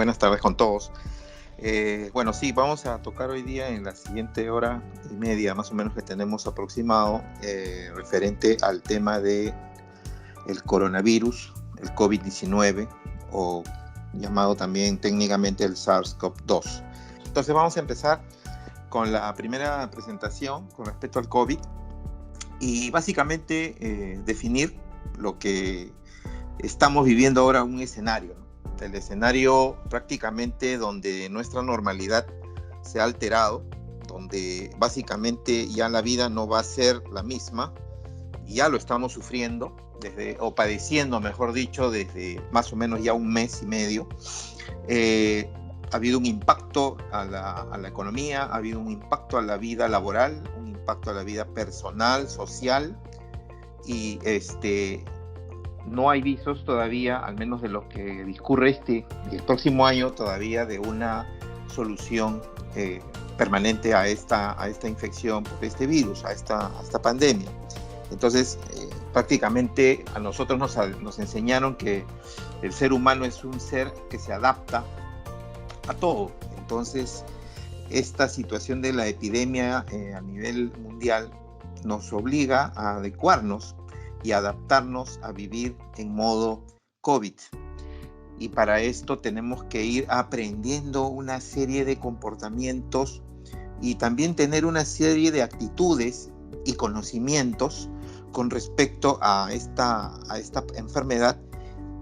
Buenas tardes con todos. Bueno, sí, vamos a tocar hoy día en la siguiente hora y media, más o menos que tenemos aproximado, referente al tema de el coronavirus, el COVID-19, o llamado también técnicamente el SARS-CoV-2. Entonces vamos a empezar con la primera presentación con respecto al COVID y básicamente definir lo que estamos viviendo ahora, un escenario, ¿no? El escenario prácticamente donde nuestra normalidad se ha alterado, donde básicamente ya la vida no va a ser la misma, y ya lo estamos sufriendo, o padeciendo, mejor dicho, desde más o menos ya un mes y medio. Ha habido un impacto a la economía, ha habido un impacto a la vida laboral, un impacto a la vida personal, social, y no hay visos todavía, al menos de lo que discurre el próximo año, todavía de una solución permanente a esta infección por este virus, a esta pandemia. Entonces, prácticamente a nosotros nos enseñaron que el ser humano es un ser que se adapta a todo. Entonces, esta situación de la epidemia a nivel mundial nos obliga a adecuarnos y adaptarnos a vivir en modo COVID. Y para esto tenemos que ir aprendiendo una serie de comportamientos y también tener una serie de actitudes y conocimientos con respecto a esta enfermedad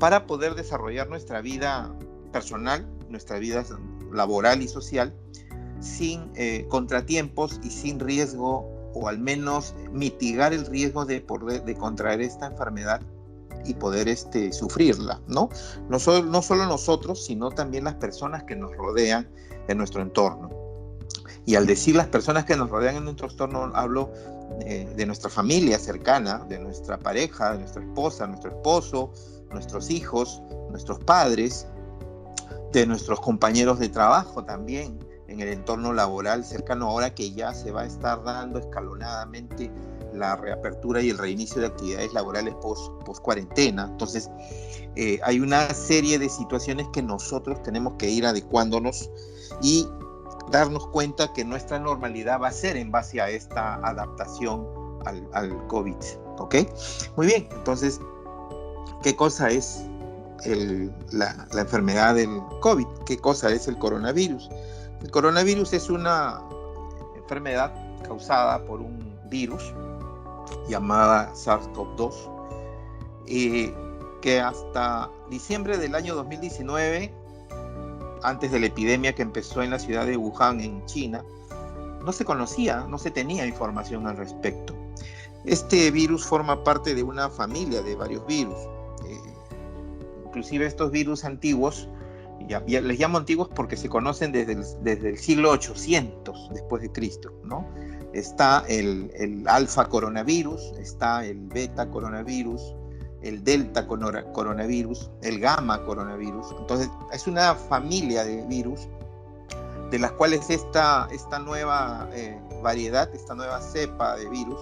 para poder desarrollar nuestra vida personal, nuestra vida laboral y social sin contratiempos y sin riesgo, o al menos mitigar el riesgo de contraer esta enfermedad y poder sufrirla, ¿no? No solo nosotros, sino también las personas que nos rodean en nuestro entorno. Y al decir las personas que nos rodean en nuestro entorno, hablo de nuestra familia cercana, de nuestra pareja, de nuestra esposa, nuestro esposo, nuestros hijos, nuestros padres, de nuestros compañeros de trabajo también, en el entorno laboral cercano, ahora que ya se va a estar dando escalonadamente la reapertura y el reinicio de actividades laborales post cuarentena. Entonces, hay una serie de situaciones que nosotros tenemos que ir adecuándonos y darnos cuenta que nuestra normalidad va a ser en base a esta adaptación al COVID, ¿ok? Muy bien, entonces, ¿qué cosa es la enfermedad del COVID? ¿Qué cosa es el coronavirus? El coronavirus es una enfermedad causada por un virus llamada SARS-CoV-2, que hasta diciembre del año 2019, antes de la epidemia que empezó en la ciudad de Wuhan, en China, no se conocía, no se tenía información al respecto. Este virus forma parte de una familia de varios virus. Inclusive estos virus antiguos, ya les llamo antiguos porque se conocen desde el siglo 800 después de Cristo, ¿no? Está el alfa coronavirus, está el beta coronavirus, el delta coronavirus, el gamma coronavirus. Entonces es una familia de virus de las cuales esta nueva variedad, esta nueva cepa de virus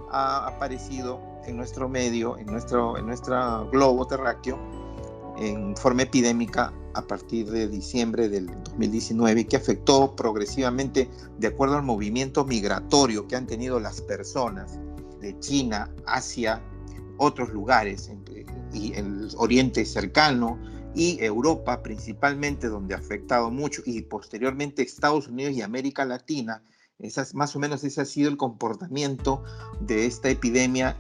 ha aparecido en nuestro medio, en nuestro globo terráqueo en forma epidémica a partir de diciembre del 2019, que afectó progresivamente de acuerdo al movimiento migratorio que han tenido las personas de China hacia otros lugares, y el Oriente cercano y Europa principalmente, donde ha afectado mucho, y posteriormente Estados Unidos y América Latina. Más o menos ese ha sido el comportamiento de esta epidemia,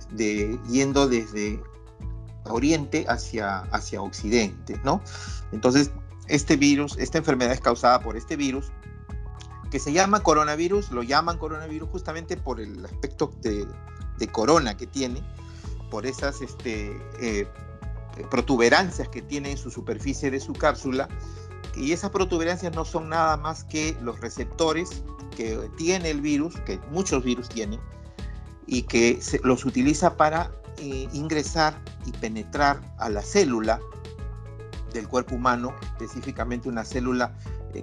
yendo desde Oriente hacia Occidente, ¿no? Entonces, esta enfermedad es causada por este virus, que se llama coronavirus. Lo llaman coronavirus justamente por el aspecto de corona que tiene, por esas protuberancias que tiene en su superficie de su cápsula, y esas protuberancias no son nada más que los receptores que tiene el virus, que muchos virus tienen, y que los utiliza para ingresar y penetrar a la célula del cuerpo humano, específicamente una célula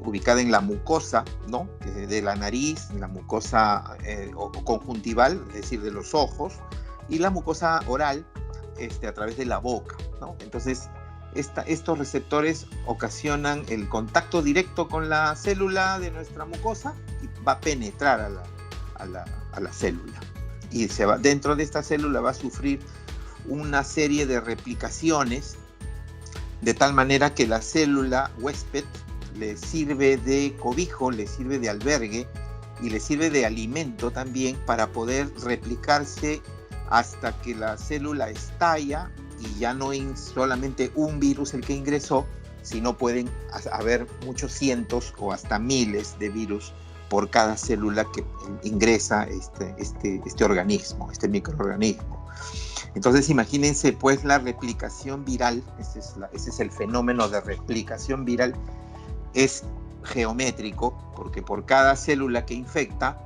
ubicada en la mucosa, ¿no? De la nariz, la mucosa conjuntival, es decir, de los ojos, y la mucosa oral, a través de la boca, ¿no? Entonces, estos receptores ocasionan el contacto directo con la célula de nuestra mucosa y va a penetrar a la célula. Y dentro de esta célula va a sufrir una serie de replicaciones, de tal manera que la célula huésped le sirve de cobijo, le sirve de albergue y le sirve de alimento también para poder replicarse hasta que la célula estalla y ya no es solamente un virus el que ingresó, sino pueden haber muchos cientos o hasta miles de virus por cada célula que ingresa este organismo, este microorganismo. Entonces imagínense pues la replicación viral, ese es el fenómeno de replicación viral, es geométrico, porque por cada célula que infecta,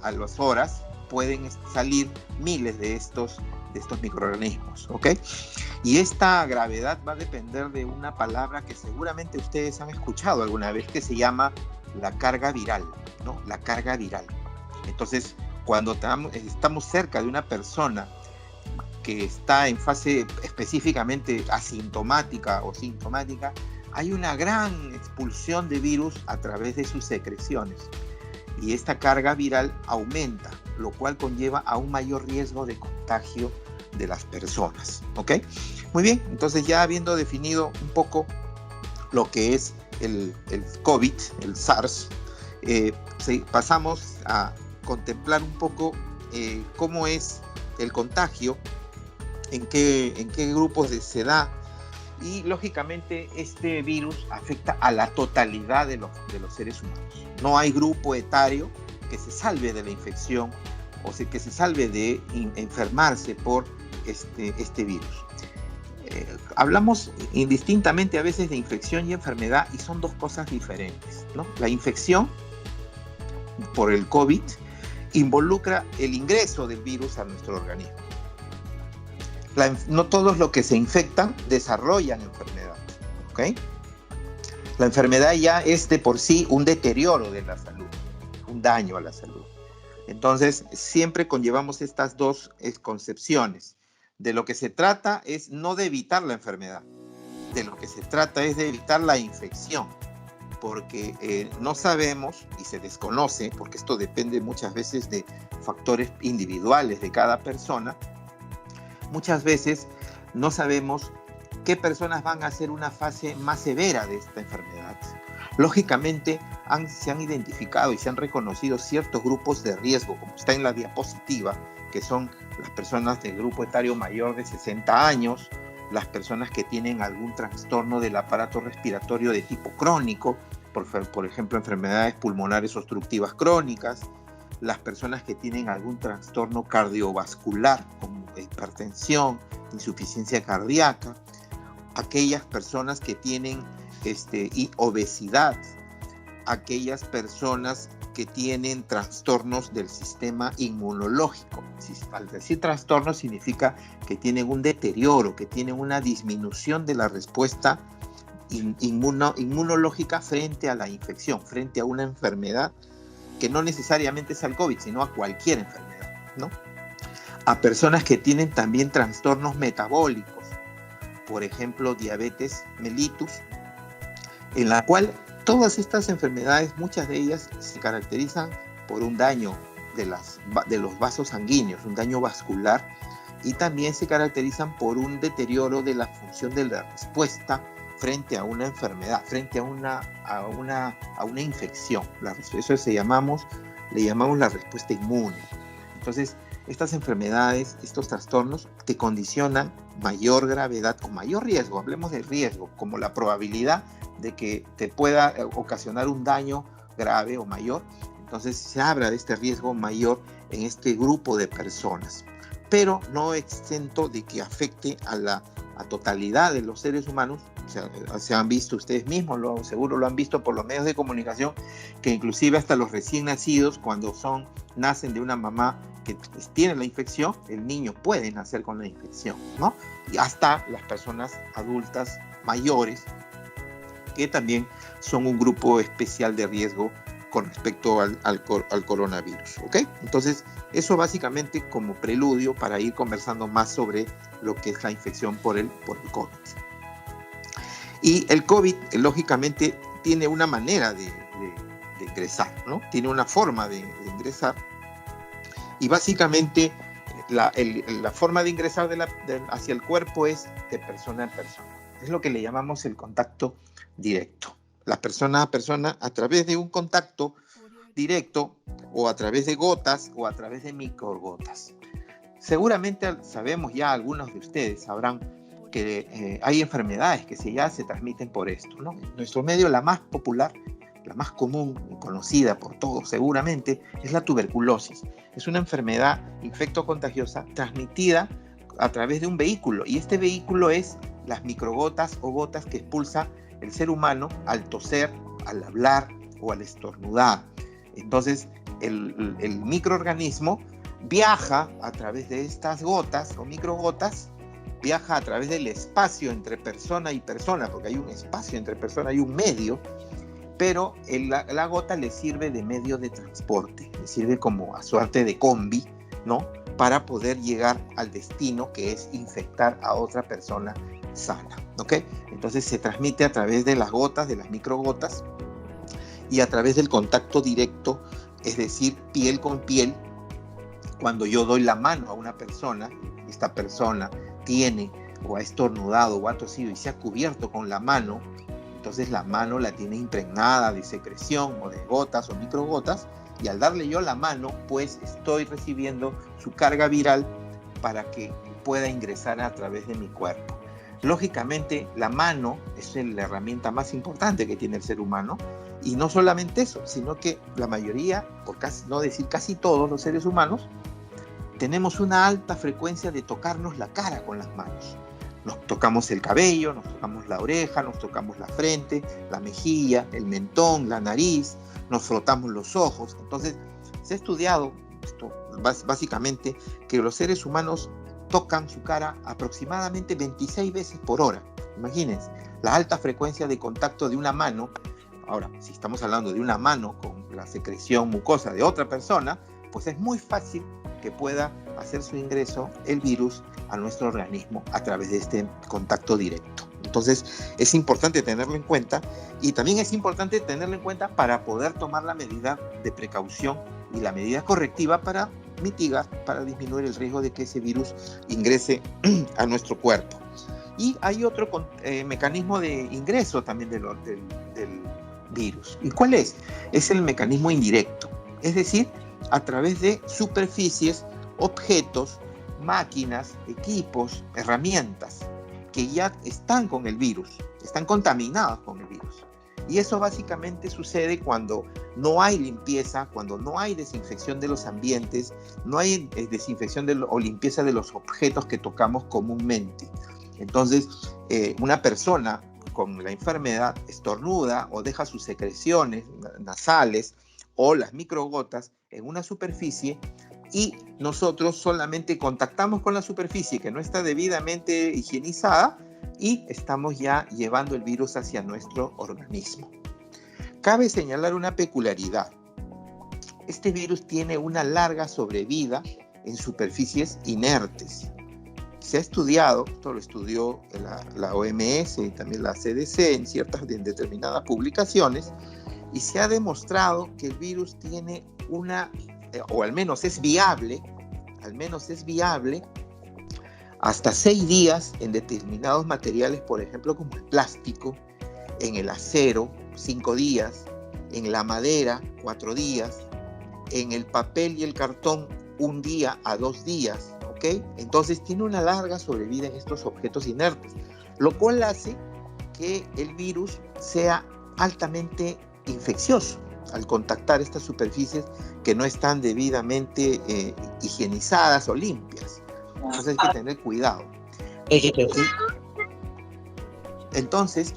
a las horas pueden salir miles de estos microorganismos, ¿ok? Y esta gravedad va a depender de una palabra que seguramente ustedes han escuchado alguna vez, que se llama la carga viral, ¿no? La carga viral. Entonces, cuando estamos cerca de una persona que está en fase específicamente asintomática o sintomática, hay una gran expulsión de virus a través de sus secreciones. Y esta carga viral aumenta, lo cual conlleva a un mayor riesgo de contagio de las personas, ¿ok? Muy bien, entonces ya habiendo definido un poco lo que es el COVID, el SARS, pasamos a contemplar un poco cómo es el contagio, en qué grupos se da, y lógicamente este virus afecta a la totalidad de los seres humanos. No hay grupo etario que se salve de la infección o que se salve de enfermarse por este virus. Hablamos indistintamente a veces de infección y enfermedad, y son dos cosas diferentes, ¿no? La infección por el COVID involucra el ingreso del virus a nuestro organismo. No todos los que se infectan desarrollan enfermedad, ¿ok? La enfermedad ya es de por sí un deterioro de la salud, un daño a la salud. Entonces, siempre conllevamos estas dos concepciones. De lo que se trata es no de evitar la enfermedad, de lo que se trata es de evitar la infección, porque no sabemos y se desconoce, porque esto depende muchas veces de factores individuales de cada persona. Muchas veces no sabemos qué personas van a hacer una fase más severa de esta enfermedad. Lógicamente, se han identificado y se han reconocido ciertos grupos de riesgo, como está en la diapositiva, que son las personas del grupo etario mayor de 60 años, las personas que tienen algún trastorno del aparato respiratorio de tipo crónico, por ejemplo, enfermedades pulmonares obstructivas crónicas, las personas que tienen algún trastorno cardiovascular, como hipertensión, insuficiencia cardíaca, aquellas personas que tienen obesidad, aquellas personas que tienen trastornos del sistema inmunológico. Al decir trastorno significa que tienen un deterioro, que tienen una disminución de la respuesta inmunológica frente a la infección, frente a una enfermedad que no necesariamente es al COVID, sino a cualquier enfermedad, ¿no? A personas que tienen también trastornos metabólicos, por ejemplo, diabetes mellitus, en la cual todas estas enfermedades, muchas de ellas se caracterizan por un daño de los vasos sanguíneos, un daño vascular, y también se caracterizan por un deterioro de la función de la respuesta frente a una enfermedad, frente a una infección. Eso le llamamos la respuesta inmune. Entonces, estas enfermedades, estos trastornos te condicionan mayor gravedad o mayor riesgo. Hablemos de riesgo, como la probabilidad de que te pueda ocasionar un daño grave o mayor. Entonces se habla de este riesgo mayor en este grupo de personas, pero no exento de que afecte a la totalidad de los seres humanos. O sea, se han visto ustedes mismos, seguro lo han visto por los medios de comunicación, que inclusive hasta los recién nacidos, cuando nacen de una mamá que tiene la infección, el niño puede nacer con la infección, ¿no? Y hasta las personas adultas mayores, que también son un grupo especial de riesgo con respecto al coronavirus, ¿ok? Entonces, eso básicamente como preludio para ir conversando más sobre lo que es la infección por el COVID. Y el COVID, lógicamente, tiene una manera de ingresar, ¿no? Tiene una forma de ingresar. Y básicamente la forma de ingresar hacia el cuerpo es de persona a persona. Es lo que le llamamos el contacto directo. La persona a persona, a través de un contacto directo, o a través de gotas, o a través de microgotas. Seguramente sabemos ya, algunos de ustedes sabrán que hay enfermedades que ya se transmiten por esto, ¿no? En nuestro medio, la más popular, la más común y conocida por todos seguramente, es la tuberculosis. Es una enfermedad infectocontagiosa transmitida a través de un vehículo, y este vehículo es las microgotas o gotas que expulsa el ser humano al toser, al hablar o al estornudar. Entonces, el microorganismo viaja a través de estas gotas o microgotas, viaja a través del espacio entre persona y persona, porque hay un espacio entre persona y un medio, pero la gota le sirve de medio de transporte, le sirve como a suerte de combi, ¿no? Para poder llegar al destino, que es infectar a otra persona sana, ¿ok? Entonces se transmite a través de las gotas, de las microgotas, y a través del contacto directo, es decir, piel con piel. Cuando yo doy la mano a una persona, esta persona tiene o ha estornudado o ha tosido y se ha cubierto con la mano, entonces la mano la tiene impregnada de secreción o de gotas o microgotas, y al darle yo la mano, pues estoy recibiendo su carga viral para que pueda ingresar a través de mi cuerpo. Lógicamente, la mano es la herramienta más importante que tiene el ser humano, y no solamente eso, sino que la mayoría, por no decir casi todos los seres humanos, tenemos una alta frecuencia de tocarnos la cara con las manos. Nos tocamos el cabello, nos tocamos la oreja, nos tocamos la frente, la mejilla, el mentón, la nariz, nos frotamos los ojos. Entonces, se ha estudiado esto, básicamente, que los seres humanos tocan su cara aproximadamente 26 veces por hora. Imagínense, la alta frecuencia de contacto de una mano. Ahora, si estamos hablando de una mano con la secreción mucosa de otra persona, pues es muy fácil que pueda hacer su ingreso el virus a nuestro organismo a través de este contacto directo. Entonces, es importante tenerlo en cuenta, y también es importante tenerlo en cuenta para poder tomar la medida de precaución y la medida correctiva para mitigar, para disminuir el riesgo de que ese virus ingrese a nuestro cuerpo. Y hay otro mecanismo de ingreso también del virus. ¿Y cuál es? Es el mecanismo indirecto, es decir, a través de superficies, objetos, máquinas, equipos, herramientas que ya están con el virus, están contaminados con el virus. Y eso básicamente sucede cuando no hay limpieza, cuando no hay desinfección de los ambientes, no hay desinfección o limpieza de los objetos que tocamos comúnmente. Entonces, una persona con la enfermedad estornuda o deja sus secreciones nasales o las microgotas en una superficie, y nosotros solamente contactamos con la superficie que no está debidamente higienizada, y estamos ya llevando el virus hacia nuestro organismo. Cabe señalar una peculiaridad. Este virus tiene una larga sobrevida en superficies inertes. Se ha estudiado, esto lo estudió la OMS y también la CDC en determinadas publicaciones, y se ha demostrado que el virus tiene o al menos es viable, hasta 6 días en determinados materiales, por ejemplo, como el plástico, en el acero, 5 días, en la madera, 4 días, en el papel y el cartón, 1 día a 2 días, ¿ok? Entonces tiene una larga sobrevida en estos objetos inertes, lo cual hace que el virus sea altamente infeccioso al contactar estas superficies que no están debidamente higienizadas o limpias. Entonces hay que tener cuidado. Entonces,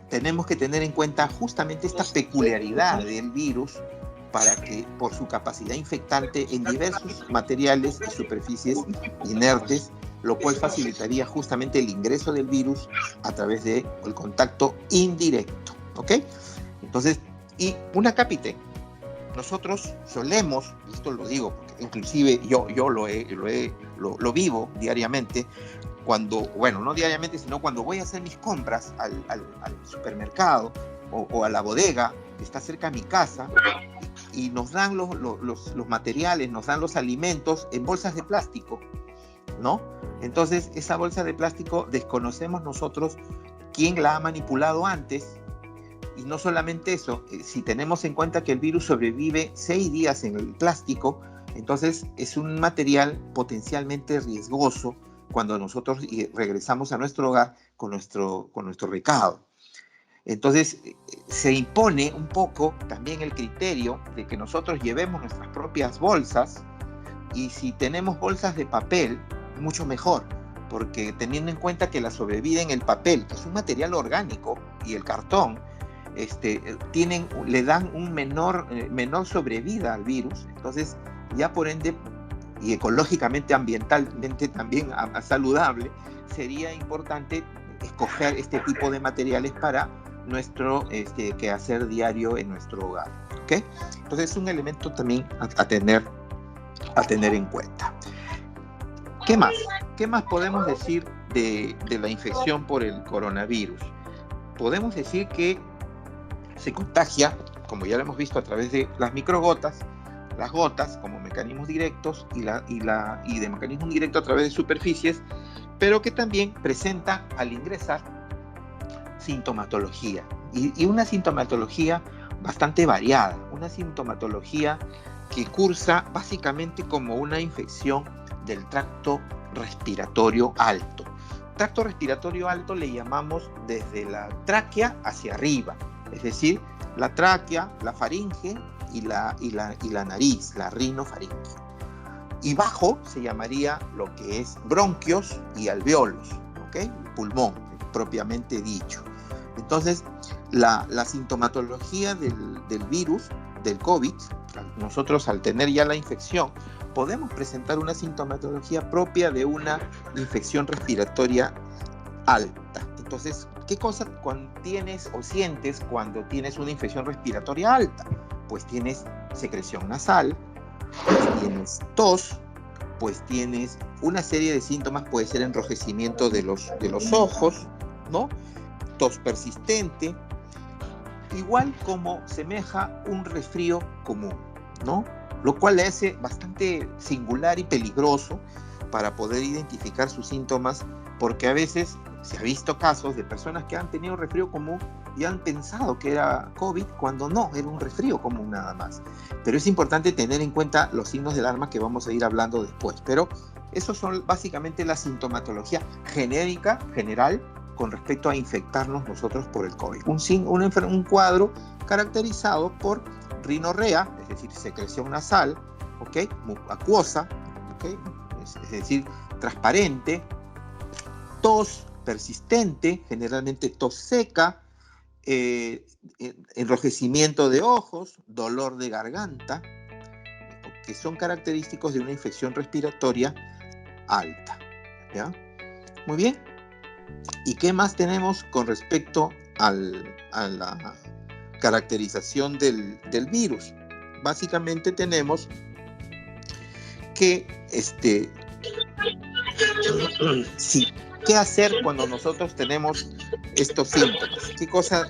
tenemos que tener en cuenta justamente esta peculiaridad del virus, para que, por su capacidad infectante en diversos materiales y superficies inertes, lo cual facilitaría justamente el ingreso del virus a través del contacto indirecto, ¿ok? Entonces, y una cápite, nosotros solemos, y esto lo digo porque inclusive yo lo vivo diariamente, bueno, no diariamente, sino cuando voy a hacer mis compras al supermercado o a la bodega que está cerca de mi casa, y nos dan los materiales, nos dan los alimentos en bolsas de plástico, ¿no? Entonces, esa bolsa de plástico desconocemos nosotros quién la ha manipulado antes. Y no solamente eso, si tenemos en cuenta que el virus sobrevive 6 días en el plástico, entonces es un material potencialmente riesgoso cuando nosotros regresamos a nuestro hogar con nuestro recado. Entonces se impone un poco también el criterio de que nosotros llevemos nuestras propias bolsas, y si tenemos bolsas de papel, mucho mejor, porque teniendo en cuenta que la sobrevida en el papel, que es un material orgánico, y el cartón, le dan un menor sobrevida al virus. Entonces ya por ende, y ecológicamente, ambientalmente también saludable, sería importante escoger este tipo de materiales para nuestro quehacer diario en nuestro hogar, ¿okay? Entonces es un elemento también a tener en cuenta. ¿Qué más? ¿Qué más podemos decir de la infección por el coronavirus? Podemos decir que se contagia, como ya lo hemos visto, a través de las microgotas, las gotas como mecanismos directos y de mecanismo indirecto a través de superficies, pero que también presenta al ingresar sintomatología, y una sintomatología bastante variada, una sintomatología que cursa básicamente como una infección del tracto respiratorio alto. Tracto respiratorio alto le llamamos desde la tráquea hacia arriba, es decir, la tráquea, la faringe y la nariz, la rinofaringe. Y bajo se llamaría lo que es bronquios y alveolos, ¿okay? Pulmón, propiamente dicho. Entonces, la sintomatología del virus, del COVID, nosotros al tener ya la infección, podemos presentar una sintomatología propia de una infección respiratoria alta. Entonces, ¿qué cosa tienes o sientes cuando tienes una infección respiratoria alta? Pues tienes secreción nasal, pues tienes tos, pues tienes una serie de síntomas, puede ser enrojecimiento de los ojos, ¿no? Tos persistente, igual como semeja un resfrío común, ¿no? Lo cual le hace bastante singular y peligroso para poder identificar sus síntomas, porque a veces se ha visto casos de personas que han tenido resfrío común y han pensado que era COVID cuando no, era un resfrío común nada más. Pero es importante tener en cuenta los signos de alarma que vamos a ir hablando después. Pero esos son básicamente la sintomatología genérica, general, con respecto a infectarnos nosotros por el COVID. Un cuadro caracterizado por rinorrea, es decir, secreción nasal, ¿okay? Acuosa, ¿okay? Es decir, transparente, tos persistente, generalmente tos seca, enrojecimiento de ojos, dolor de garganta, que son característicos de una infección respiratoria alta, ¿ya? Muy bien. ¿Y qué más tenemos con respecto a la caracterización del virus? Básicamente tenemos que ¿qué hacer cuando nosotros tenemos estos síntomas? ¿Qué cosa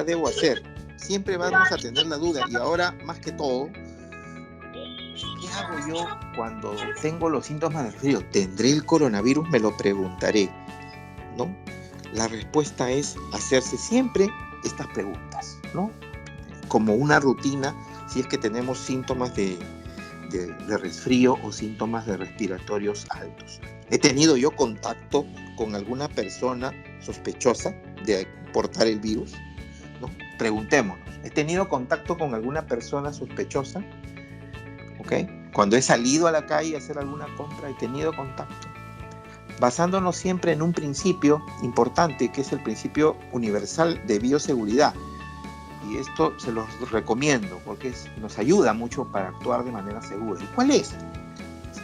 debo hacer? Siempre vamos a tener la duda, y ahora más que todo, ¿qué hago yo cuando tengo los síntomas del resfrío? ¿Tendré el coronavirus? Me lo preguntaré, ¿no? La respuesta es hacerse siempre estas preguntas, ¿no? Como una rutina, si es que tenemos síntomas de resfrío o síntomas de respiratorios altos. ¿He tenido yo contacto con alguna persona sospechosa de portar el virus? ¿No? Preguntémonos, ¿he tenido contacto con alguna persona sospechosa? ¿Okay? Cuando he salido a la calle a hacer alguna compra, ¿he tenido contacto? Basándonos siempre en un principio importante, que es el principio universal de bioseguridad. Y esto se los recomiendo porque nos ayuda mucho para actuar de manera segura. ¿Y cuál es?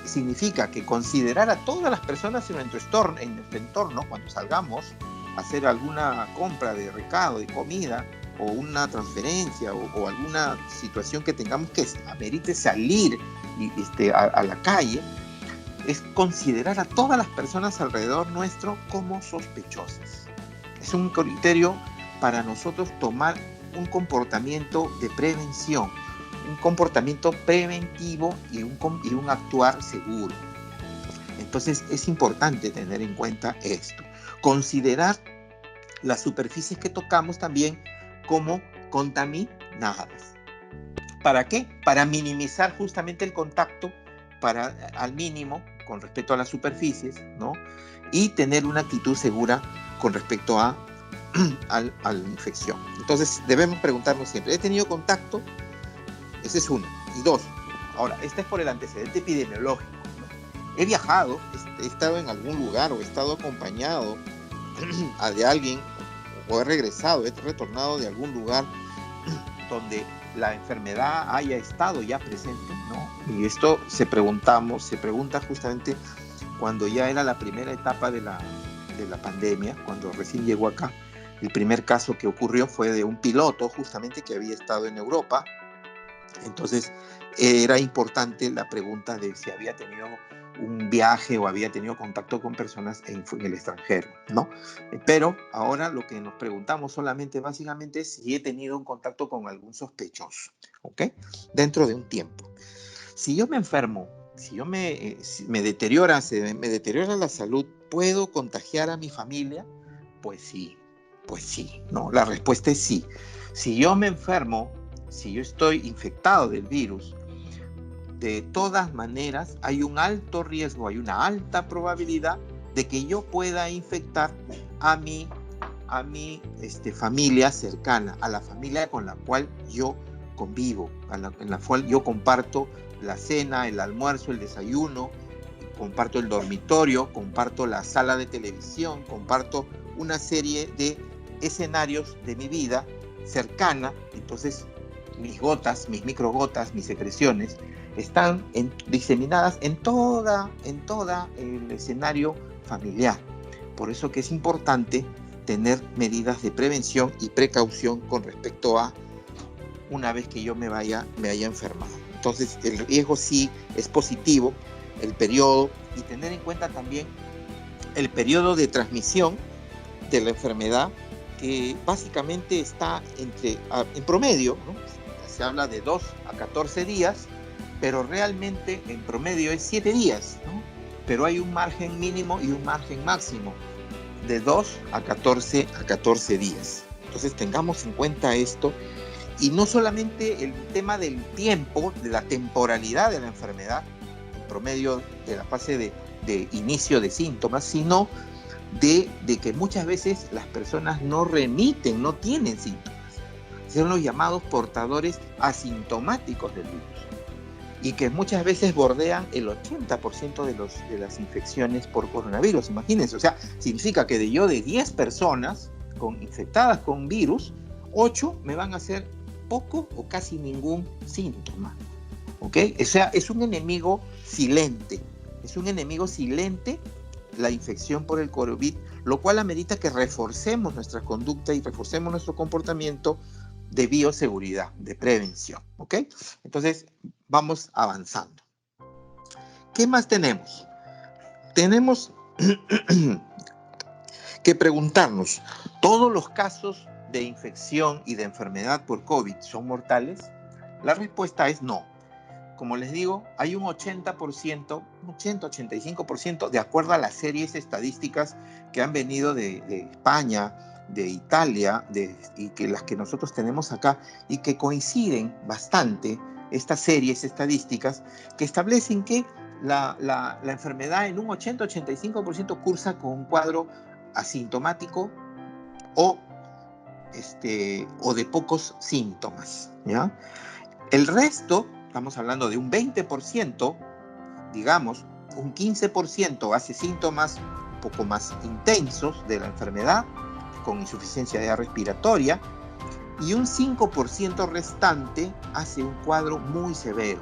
Significa que considerar a todas las personas en nuestro entorno cuando salgamos a hacer alguna compra de recado, de comida, o una transferencia, o alguna situación que tengamos que amerite salir a la calle, es considerar a todas las personas alrededor nuestro como sospechosas. Es un criterio para nosotros tomar un comportamiento de prevención, un comportamiento preventivo y un actuar seguro. Entonces es importante tener en cuenta esto. Considerar las superficies que tocamos también como contaminadas. ¿Para qué? Para minimizar justamente el contacto al mínimo con respecto a las superficies, ¿no? Y tener una actitud segura con respecto a la infección. Entonces debemos preguntarnos siempre, ¿he tenido contacto? Esa es una. Y dos, ahora, esta es por el antecedente epidemiológico, ¿no? He viajado, he estado en algún lugar o he estado acompañado de alguien o he regresado, he retornado de algún lugar donde la enfermedad haya estado ya presente, ¿no? Y esto se pregunta justamente cuando ya era la primera etapa de la pandemia, cuando recién llegó acá. El primer caso que ocurrió fue de un piloto justamente que había estado en Europa. Entonces era importante la pregunta de si había tenido un viaje o había tenido contacto con personas en el extranjero, ¿no? Pero ahora lo que nos preguntamos solamente básicamente es si he tenido un contacto con algún sospechoso, ¿ok? Dentro de un tiempo. Si yo me enfermo, si me deteriora la salud, ¿puedo contagiar a mi familia? Pues sí, ¿no? La respuesta es sí. Si yo me enfermo, si yo estoy infectado del virus, de todas maneras hay un alto riesgo, hay una alta probabilidad de que yo pueda infectar a mi familia cercana, a la familia con la cual yo convivo, en la cual yo comparto la cena, el almuerzo, el desayuno, comparto el dormitorio, comparto la sala de televisión, comparto una serie de escenarios de mi vida cercana. Entonces mis gotas, mis microgotas, mis secreciones están diseminadas en toda el escenario familiar. Por eso que es importante tener medidas de prevención y precaución con respecto a una vez que yo me haya enfermado. Entonces el riesgo sí es positivo, el periodo, y tener en cuenta también el periodo de transmisión de la enfermedad, que básicamente está en promedio, ¿no? Se habla de 2 a 14 días, pero realmente en promedio es 7 días, ¿no? Pero hay un margen mínimo y un margen máximo de 2 a 14 días. Entonces tengamos en cuenta esto, y no solamente el tema del tiempo, de la temporalidad de la enfermedad, en promedio de la fase de inicio de síntomas, sino de que muchas veces las personas no remiten, no tienen síntomas. Son los llamados portadores asintomáticos del virus, y que muchas veces bordean el 80% de las infecciones por coronavirus. Imagínense, o sea, significa que de 10 personas infectadas con virus, 8 me van a hacer poco o casi ningún síntoma, ¿ok? O sea, es un enemigo silente, la infección por el COVID, lo cual amerita que reforcemos nuestra conducta y reforcemos nuestro comportamiento de bioseguridad, de prevención, ¿ok? Entonces, vamos avanzando. ¿Qué más tenemos? Tenemos que preguntarnos, ¿todos los casos de infección y de enfermedad por COVID son mortales? La respuesta es no. Como les digo, hay un 85%, de acuerdo a las series estadísticas que han venido de España, de Italia, y que las que nosotros tenemos acá, y que coinciden bastante, estas series estadísticas, que establecen que la enfermedad en un 80-85% cursa con un cuadro asintomático o de pocos síntomas, ¿ya? El resto, estamos hablando de un 20%, digamos, un 15% hace síntomas un poco más intensos de la enfermedad, con insuficiencia de aire respiratoria, y un 5% restante hace un cuadro muy severo,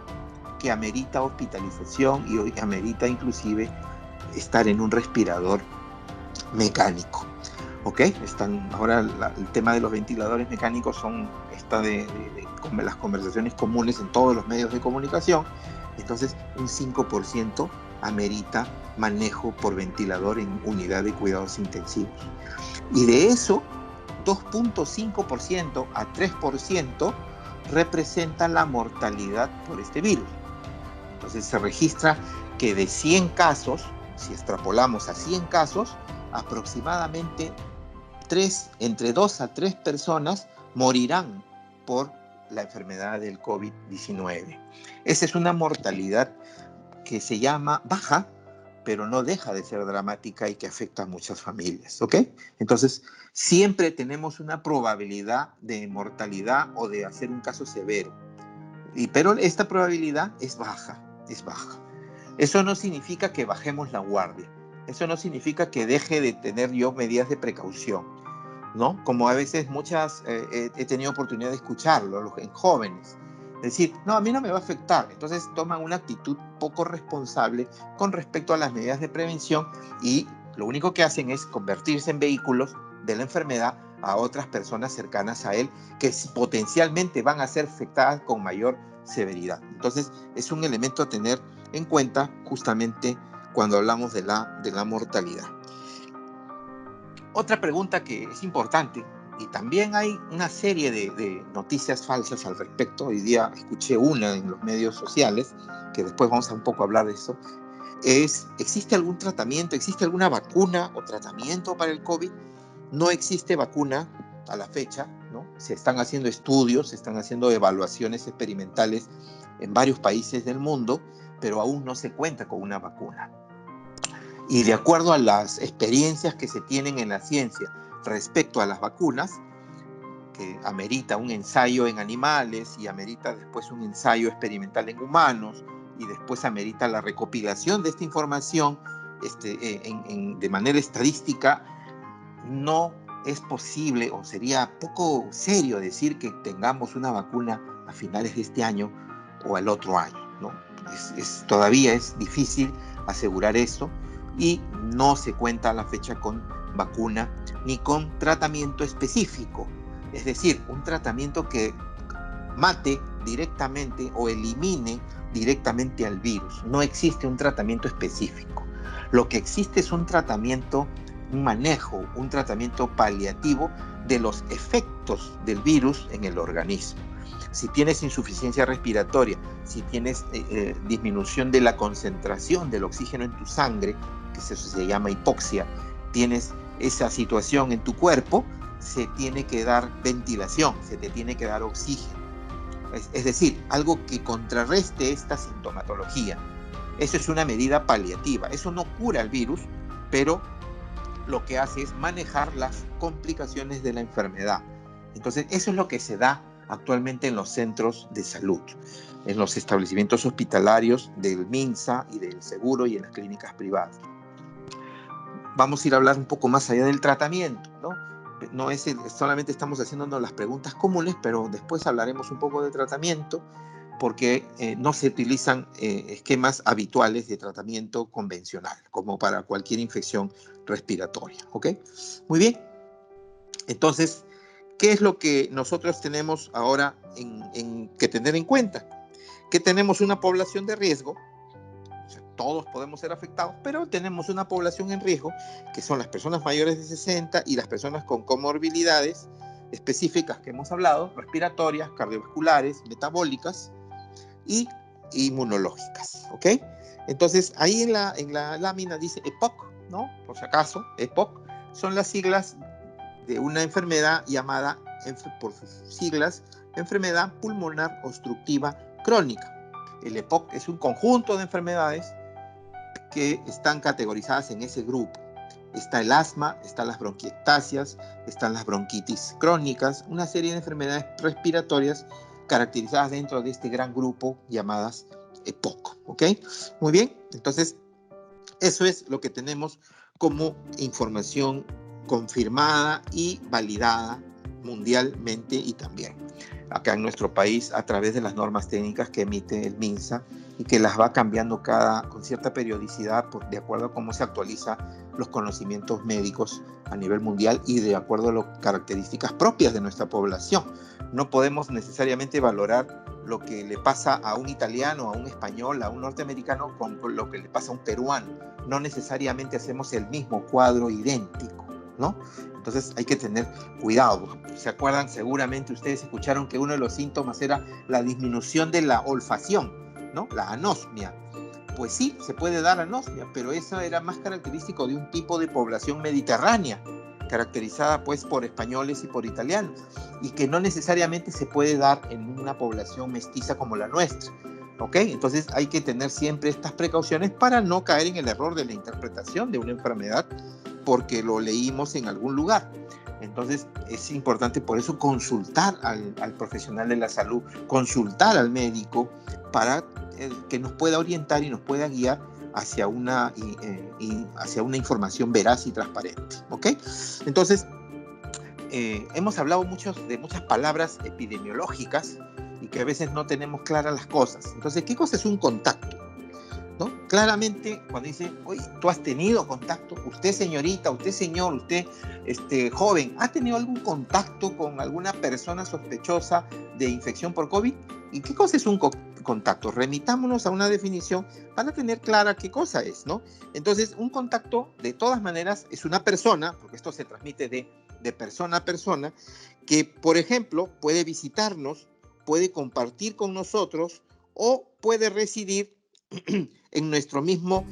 que amerita hospitalización y amerita inclusive estar en un respirador mecánico. ¿Ok? Ahora el tema de los ventiladores mecánicos está de las conversaciones comunes en todos los medios de comunicación. Entonces un 5% amerita manejo por ventilador en unidad de cuidados intensivos. Y de eso, 2.5% a 3% representa la mortalidad por este virus. Entonces se registra que de 100 casos, si extrapolamos a 100 casos, aproximadamente entre 2 a 3 personas morirán por la enfermedad del COVID-19. Esa es una mortalidad que se llama baja, pero no deja de ser dramática y que afecta a muchas familias, ¿ok? Entonces, siempre tenemos una probabilidad de mortalidad o de hacer un caso severo, pero esta probabilidad es baja, es baja. Eso no significa que bajemos la guardia, eso no significa que deje de tener yo medidas de precaución, ¿no? Como a veces he tenido oportunidad de escucharlo en jóvenes, decir, no, a mí no me va a afectar. Entonces toman una actitud poco responsable con respecto a las medidas de prevención y lo único que hacen es convertirse en vehículos de la enfermedad a otras personas cercanas a él que potencialmente van a ser afectadas con mayor severidad. Entonces es un elemento a tener en cuenta justamente cuando hablamos de la mortalidad. Otra pregunta que es importante, y también hay una serie de noticias falsas al respecto. Hoy día escuché una en los medios sociales, que después vamos a un poco hablar de eso, es, ¿existe algún tratamiento, existe alguna vacuna o tratamiento para el COVID? No existe vacuna a la fecha, ¿no? Se están haciendo estudios, se están haciendo evaluaciones experimentales en varios países del mundo, pero aún no se cuenta con una vacuna. Y de acuerdo a las experiencias que se tienen en la ciencia respecto a las vacunas, que amerita un ensayo en animales y amerita después un ensayo experimental en humanos y después amerita la recopilación de esta información de manera estadística, no es posible o sería poco serio decir que tengamos una vacuna a finales de este año o al otro año, ¿no? Todavía es difícil asegurar eso y no se cuenta a la fecha con vacuna ni con tratamiento específico, es decir, un tratamiento que mate directamente o elimine directamente al virus. No existe un tratamiento específico. Lo que existe es un tratamiento, un manejo, un tratamiento paliativo de los efectos del virus en el organismo. Si tienes insuficiencia respiratoria, si tienes disminución de la concentración del oxígeno en tu sangre, que eso se llama hipoxia, tienes esa situación en tu cuerpo, se tiene que dar ventilación, se te tiene que dar oxígeno. Es decir, algo que contrarreste esta sintomatología. Eso es una medida paliativa. Eso no cura el virus, pero lo que hace es manejar las complicaciones de la enfermedad. Entonces, eso es lo que se da actualmente en los centros de salud, en los establecimientos hospitalarios del MINSA y del Seguro y en las clínicas privadas. Vamos a ir a hablar un poco más allá del tratamiento, ¿no? No es solamente estamos haciéndonos las preguntas comunes, pero después hablaremos un poco de tratamiento, porque no se utilizan esquemas habituales de tratamiento convencional, como para cualquier infección respiratoria, ¿ok? Muy bien. Entonces, ¿qué es lo que nosotros tenemos ahora que tener en cuenta? Que tenemos una población de riesgo. O sea, todos podemos ser afectados, pero tenemos una población en riesgo, que son las personas mayores de 60 y las personas con comorbilidades específicas que hemos hablado, respiratorias, cardiovasculares, metabólicas y inmunológicas, ¿ok? Entonces, ahí en la lámina dice EPOC, ¿no? Por si acaso, EPOC son las siglas de una enfermedad llamada, por sus siglas, enfermedad pulmonar obstructiva crónica. El EPOC es un conjunto de enfermedades que están categorizadas en ese grupo. Está el asma, están las bronquiectasias, están las bronquitis crónicas, una serie de enfermedades respiratorias caracterizadas dentro de este gran grupo llamadas EPOC, ¿ok? Muy bien, entonces eso es lo que tenemos como información confirmada y validada mundialmente y también acá en nuestro país a través de las normas técnicas que emite el MINSA y que las va cambiando con cierta periodicidad de acuerdo a cómo se actualiza los conocimientos médicos a nivel mundial y de acuerdo a las características propias de nuestra población. No podemos necesariamente valorar lo que le pasa a un italiano, a un español, a un norteamericano con lo que le pasa a un peruano. No necesariamente hacemos el mismo cuadro idéntico, ¿no? Entonces hay que tener cuidado. ¿Se acuerdan? Seguramente ustedes escucharon que uno de los síntomas era la disminución de la olfacción, ¿no? La anosmia. Pues sí, se puede dar anosmia, pero eso era más característico de un tipo de población mediterránea, caracterizada pues por españoles y por italianos, y que no necesariamente se puede dar en una población mestiza como la nuestra. ¿Ok? Entonces hay que tener siempre estas precauciones para no caer en el error de la interpretación de una enfermedad porque lo leímos en algún lugar. Entonces es importante por eso consultar al profesional de la salud, consultar al médico para que nos pueda orientar y nos pueda guiar hacia una información veraz y transparente. ¿Ok? Entonces hemos hablado de muchas palabras epidemiológicas y que a veces no tenemos claras las cosas. Entonces, ¿qué cosa es un contacto? ¿No? Claramente, cuando dice, oye, tú has tenido contacto, usted señorita, usted señor, usted joven, ¿ha tenido algún contacto con alguna persona sospechosa de infección por COVID? ¿Y qué cosa es un contacto? Remitámonos a una definición para tener clara qué cosa es, ¿no? Entonces, un contacto, de todas maneras, es una persona, porque esto se transmite de persona a persona, que, por ejemplo, puede visitarnos, puede compartir con nosotros o puede residir en nuestro mismo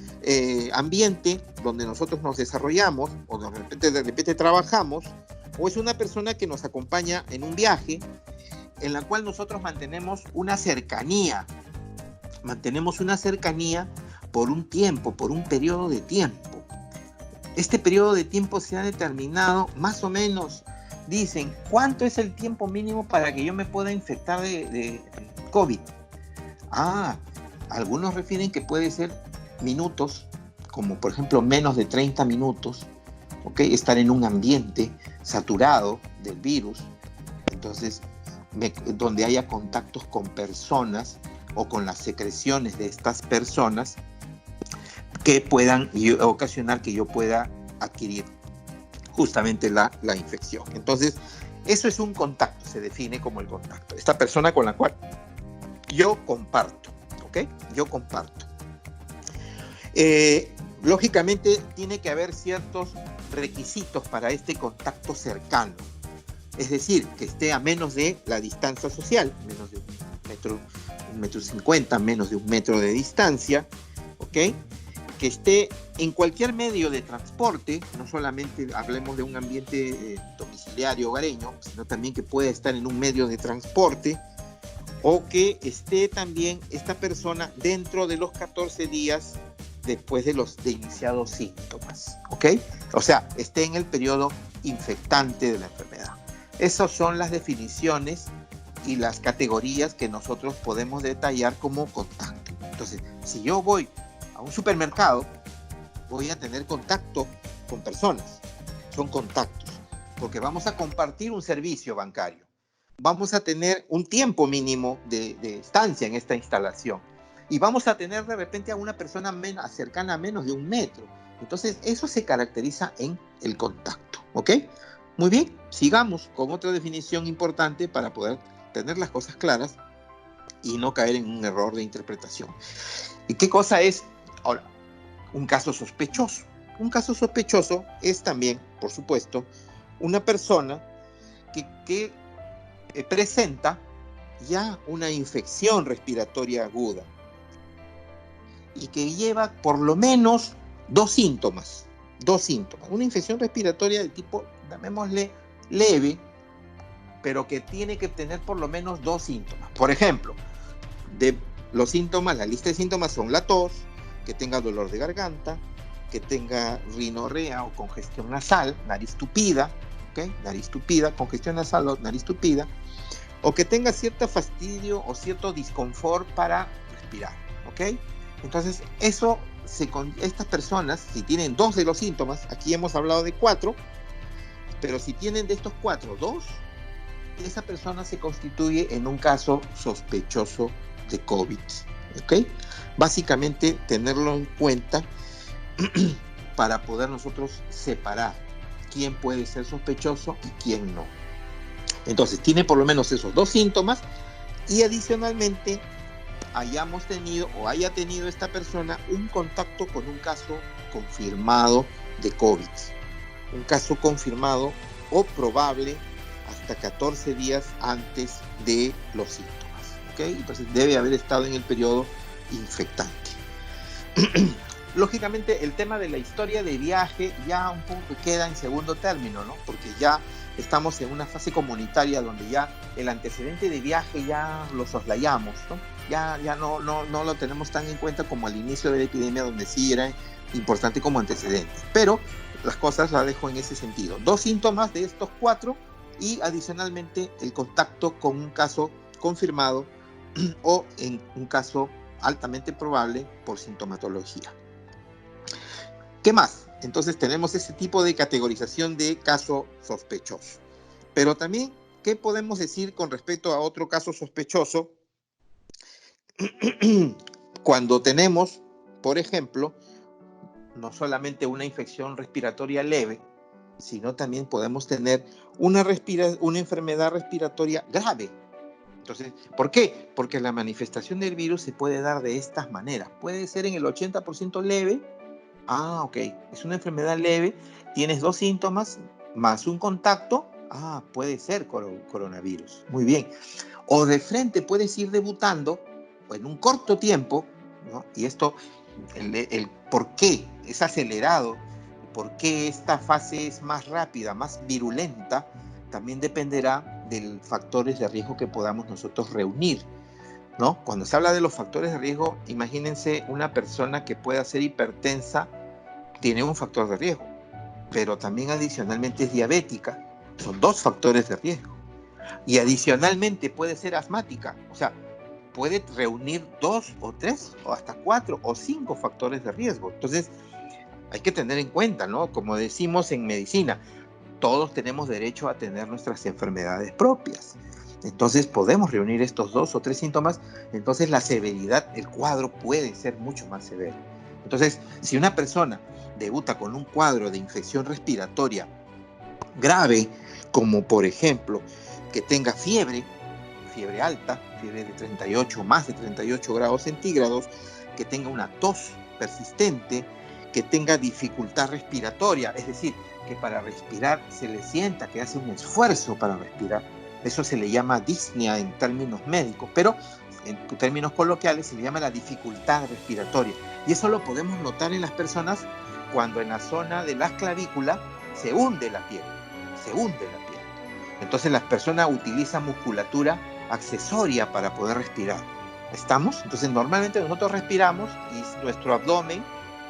ambiente donde nosotros nos desarrollamos o de repente trabajamos, o es una persona que nos acompaña en un viaje en la cual nosotros mantenemos una cercanía por un tiempo, por un periodo de tiempo. Este periodo de tiempo se ha determinado más o menos. Dicen, ¿cuánto es el tiempo mínimo para que yo me pueda infectar de COVID? Algunos refieren que puede ser minutos, como por ejemplo menos de 30 minutos, ¿ok? Estar en un ambiente saturado del virus, entonces donde haya contactos con personas o con las secreciones de estas personas que puedan ocasionar que yo pueda adquirir justamente la infección. Entonces, eso es un contacto, se define como el contacto. Esta persona con la cual yo comparto, ¿ok? Yo comparto. Lógicamente, tiene que haber ciertos requisitos para este contacto cercano. Es decir, que esté a menos de la distancia social, menos de un metro 50, menos de 1 metro de distancia, ¿ok? Que esté en cualquier medio de transporte, no solamente hablemos de un ambiente domiciliario hogareño, sino también que pueda estar en un medio de transporte, o que esté también esta persona dentro de los 14 días después de iniciados síntomas, ¿ok? O sea, esté en el periodo infectante de la enfermedad. Esas son las definiciones y las categorías que nosotros podemos detallar como contacto. Entonces, si yo voy a un supermercado, voy a tener contacto con personas. Son contactos, porque vamos a compartir un servicio bancario. Vamos a tener un tiempo mínimo de estancia en esta instalación. Y vamos a tener de repente a una persona cercana a menos de 1 metro. Entonces, eso se caracteriza en el contacto. ¿Ok? Muy bien, sigamos con otra definición importante para poder tener las cosas claras y no caer en un error de interpretación. ¿Y qué cosa es? Ahora, un caso sospechoso. Un caso sospechoso es también, por supuesto, una persona que presenta ya una infección respiratoria aguda y que lleva por lo menos 2 síntomas. Una infección respiratoria de tipo, llamémosle, leve, pero que tiene que tener por lo menos 2 síntomas. Por ejemplo, de los síntomas, la lista de síntomas son la tos, que tenga dolor de garganta, que tenga rinorrea o congestión nasal, nariz tupida, ¿ok? Nariz tupida, congestión nasal o nariz tupida, o que tenga cierto fastidio o cierto disconfort para respirar, ¿ok? Entonces, estas personas, si tienen 2 de los síntomas, aquí hemos hablado de 4, pero si tienen de estos 4, 2, esa persona se constituye en un caso sospechoso de COVID, ¿ok? Básicamente, tenerlo en cuenta para poder nosotros separar quién puede ser sospechoso y quién no. Entonces, tiene por lo menos esos 2 síntomas y adicionalmente hayamos tenido o haya tenido esta persona un contacto con un caso confirmado de COVID. Un caso confirmado o probable hasta 14 días antes de los síntomas. ¿Okay? Entonces debe haber estado en el periodo infectante. Lógicamente el tema de la historia de viaje ya un poco queda en segundo término, ¿no? Porque ya estamos en una fase comunitaria donde ya el antecedente de viaje ya lo soslayamos, ¿no? Ya no lo tenemos tan en cuenta como al inicio de la epidemia, donde sí era importante como antecedente. Pero las cosas las dejo en ese sentido. 2 síntomas de estos 4 y adicionalmente el contacto con un caso confirmado o en un caso altamente probable por sintomatología. ¿Qué más? Entonces tenemos ese tipo de categorización de caso sospechoso. Pero también, ¿qué podemos decir con respecto a otro caso sospechoso? Cuando tenemos, por ejemplo, no solamente una infección respiratoria leve, sino también podemos tener una enfermedad respiratoria grave. Entonces, ¿por qué? Porque la manifestación del virus se puede dar de estas maneras. Puede ser en el 80% leve. Ok. Es una enfermedad leve. Tienes 2 síntomas más un contacto. Puede ser coronavirus. Muy bien. O de frente puedes ir debutando en un corto tiempo, ¿no? Y esto, el por qué es acelerado, por qué esta fase es más rápida, más virulenta, también dependerá de los factores de riesgo que podamos nosotros reunir, ¿no? Cuando se habla de los factores de riesgo, imagínense una persona que pueda ser hipertensa, tiene un factor de riesgo, pero también adicionalmente es diabética, son 2 factores de riesgo. Y adicionalmente puede ser asmática, o sea, puede reunir 2 o 3 o hasta 4 o 5 factores de riesgo. Entonces, hay que tener en cuenta, ¿no? Como decimos en medicina, todos tenemos derecho a tener nuestras enfermedades propias. Entonces podemos reunir estos 2 o 3 síntomas, entonces la severidad, el cuadro puede ser mucho más severo. Entonces, si una persona debuta con un cuadro de infección respiratoria grave, como por ejemplo que tenga fiebre alta, fiebre de 38, más de 38 grados centígrados, que tenga una tos persistente, que tenga dificultad respiratoria, es decir, que para respirar se le sienta que hace un esfuerzo para respirar. Eso se le llama disnea en términos médicos, pero en términos coloquiales se le llama la dificultad respiratoria. Y eso lo podemos notar en las personas cuando en la zona de las clavículas se hunde la piel. Entonces las personas utilizan musculatura accesoria para poder respirar. ¿Estamos? Entonces normalmente nosotros respiramos y nuestro abdomen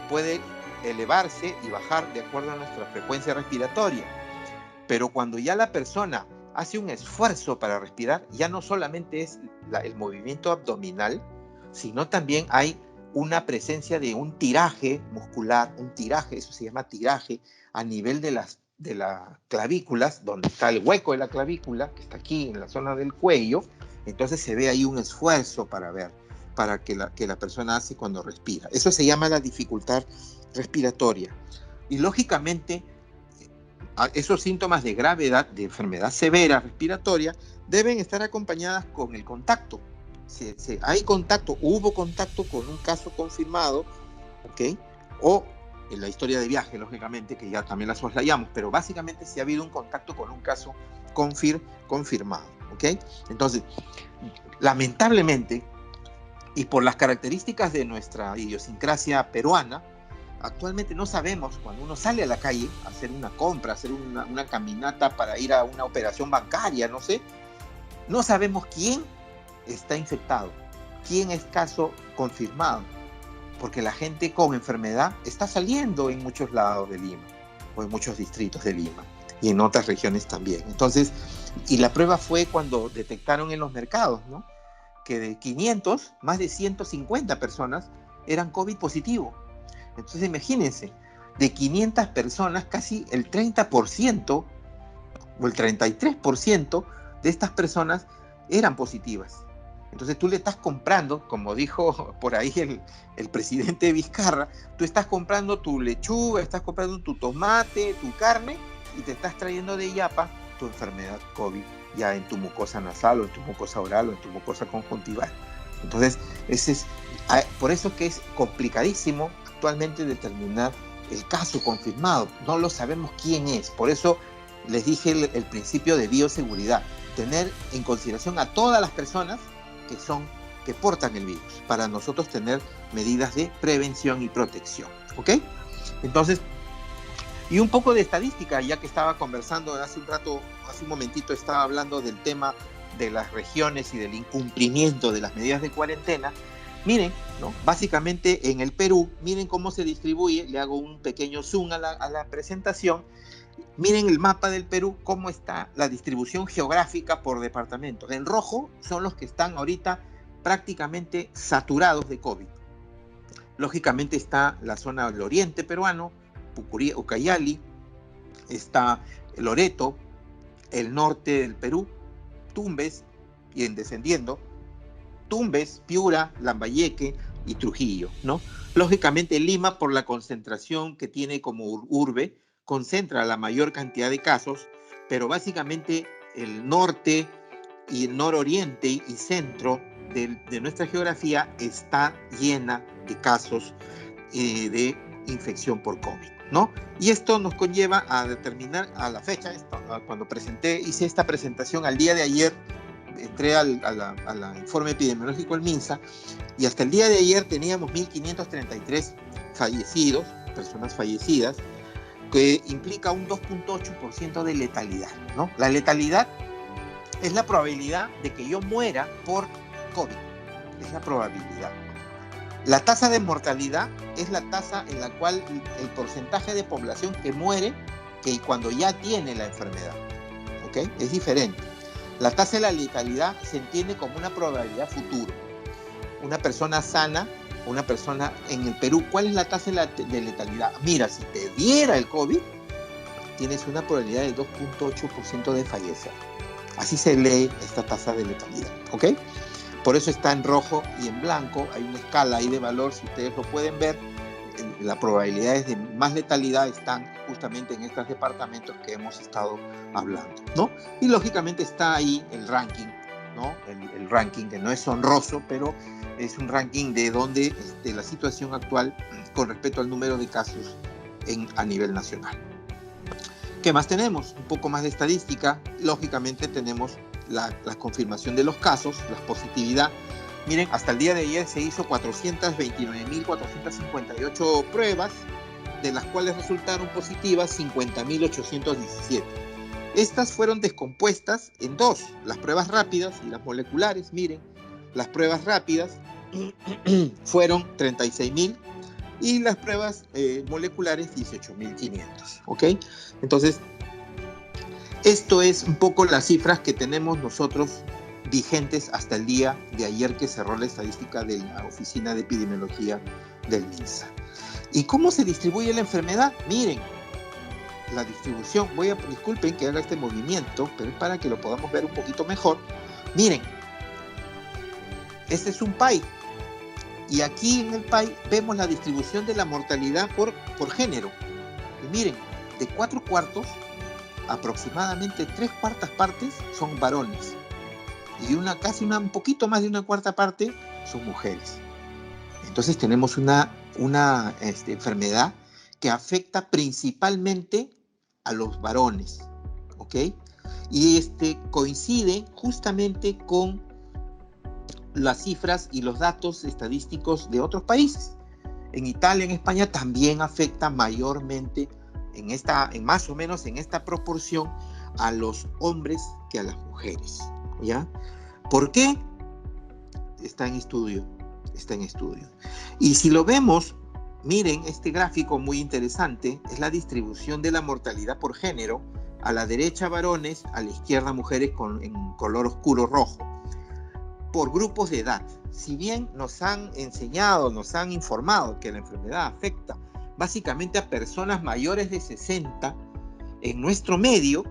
puede elevarse y bajar de acuerdo a nuestra frecuencia respiratoria. Pero cuando ya la persona hace un esfuerzo para respirar, ya no solamente es el movimiento abdominal, sino también hay una presencia de un tiraje muscular, eso se llama tiraje, a nivel de las clavículas, donde está el hueco de la clavícula, que está aquí en la zona del cuello. Entonces se ve ahí un esfuerzo para que la persona hace cuando respira. Eso se llama la dificultad respiratoria. Y lógicamente, esos síntomas de gravedad, de enfermedad severa respiratoria, deben estar acompañadas con el contacto. Hay contacto, hubo contacto con un caso confirmado, ¿ok? O en la historia de viaje, lógicamente, que ya también la soslayamos, pero básicamente si ha habido un contacto con un caso confirmado, ¿ok? Entonces, lamentablemente, y por las características de nuestra idiosincrasia peruana, actualmente no sabemos, cuando uno sale a la calle a hacer una compra, a hacer una caminata para ir a una operación bancaria, no sé, no sabemos quién está infectado, quién es caso confirmado, porque la gente con enfermedad está saliendo en muchos lados de Lima, o en muchos distritos de Lima, y en otras regiones también. Entonces, y la prueba fue cuando detectaron en los mercados, ¿no?, que de 500, más de 150 personas eran COVID positivo. Entonces imagínense, de 500 personas, casi el 30% o el 33% de estas personas eran positivas. Entonces tú le estás comprando, como dijo por ahí el presidente Vizcarra, tú estás comprando tu lechuga, estás comprando tu tomate, tu carne, y te estás trayendo de yapa tu enfermedad COVID ya en tu mucosa nasal o en tu mucosa oral o en tu mucosa conjuntival. Entonces, por eso es que es complicadísimo actualmente determinar el caso confirmado. No lo sabemos quién es. Por eso les dije el principio de bioseguridad. Tener en consideración a todas las personas que portan el virus, para nosotros tener medidas de prevención y protección. ¿Ok? Entonces, y un poco de estadística, ya que estaba conversando hace un momentito estaba hablando del tema de las regiones y del incumplimiento de las medidas de cuarentena. Miren, ¿no? Básicamente en el Perú, miren cómo se distribuye, le hago un pequeño zoom a la presentación. Miren el mapa del Perú, cómo está la distribución geográfica por departamentos. En rojo son los que están ahorita prácticamente saturados de COVID. Lógicamente está la zona del oriente peruano, Pucurí, Ucayali, está Loreto, el norte del Perú, Tumbes, y en descendiendo, Tumbes, Piura, Lambayeque y Trujillo, ¿no? Lógicamente Lima, por la concentración que tiene como urbe, concentra la mayor cantidad de casos, pero básicamente el norte y el nororiente y centro de nuestra geografía está llena de casos de infección por COVID, ¿no? Y esto nos conlleva a determinar a la fecha, cuando hice esta presentación al día de ayer, entré al informe epidemiológico del MINSA, y hasta el día de ayer teníamos 1.533 fallecidos, personas fallecidas, que implica un 2.8% de letalidad, ¿no? La letalidad es la probabilidad de que yo muera por COVID, es la probabilidad. La tasa de mortalidad es la tasa en la cual el porcentaje de población que muere que cuando ya tiene la enfermedad, ¿ok? Es diferente. La tasa de la letalidad se entiende como una probabilidad futuro. Una persona sana, una persona en el Perú, ¿cuál es la tasa de letalidad? Mira, si te diera el COVID, tienes una probabilidad del 2.8% de fallecer. Así se lee esta tasa de letalidad, ¿ok? Por eso está en rojo y en blanco, hay una escala ahí de valor, si ustedes lo pueden ver, las probabilidades de más letalidad están justamente en estos departamentos que hemos estado hablando, ¿no? Y lógicamente está ahí el ranking, ¿no? El ranking que no es honroso, pero es un ranking de donde la situación actual con respecto al número de casos a nivel nacional. ¿Qué más tenemos? Un poco más de estadística. Lógicamente tenemos la confirmación de los casos, la positividad. Miren, hasta el día de ayer se hizo 429.458 pruebas, de las cuales resultaron positivas 50.817. Estas fueron descompuestas en dos, las pruebas rápidas y las moleculares. Miren, las pruebas rápidas fueron 36.000 y las pruebas moleculares 18.500, ¿ok? Entonces, esto es un poco las cifras que tenemos nosotros vigentes hasta el día de ayer que cerró la estadística de la Oficina de Epidemiología del MINSA. ¿Y cómo se distribuye la enfermedad? Miren, la distribución, disculpen que haga este movimiento, pero es para que lo podamos ver un poquito mejor. Miren, este es un pie, y aquí en el pie vemos la distribución de la mortalidad por género. Y miren, de 4/4, aproximadamente 3/4 partes son varones, y un poquito más de 1/4 parte son mujeres. Entonces tenemos una enfermedad que afecta principalmente a los varones, ¿ok? Y coincide justamente con las cifras y los datos estadísticos de otros países. En Italia, en España también afecta mayormente en más o menos en esta proporción a los hombres que a las mujeres, ¿ya? ¿Por qué? Está en estudio. Y si lo vemos, miren, este gráfico muy interesante es la distribución de la mortalidad por género. A la derecha varones, a la izquierda mujeres en color oscuro rojo, por grupos de edad. Si bien nos han enseñado, nos han informado que la enfermedad afecta básicamente a personas mayores de 60, en nuestro medio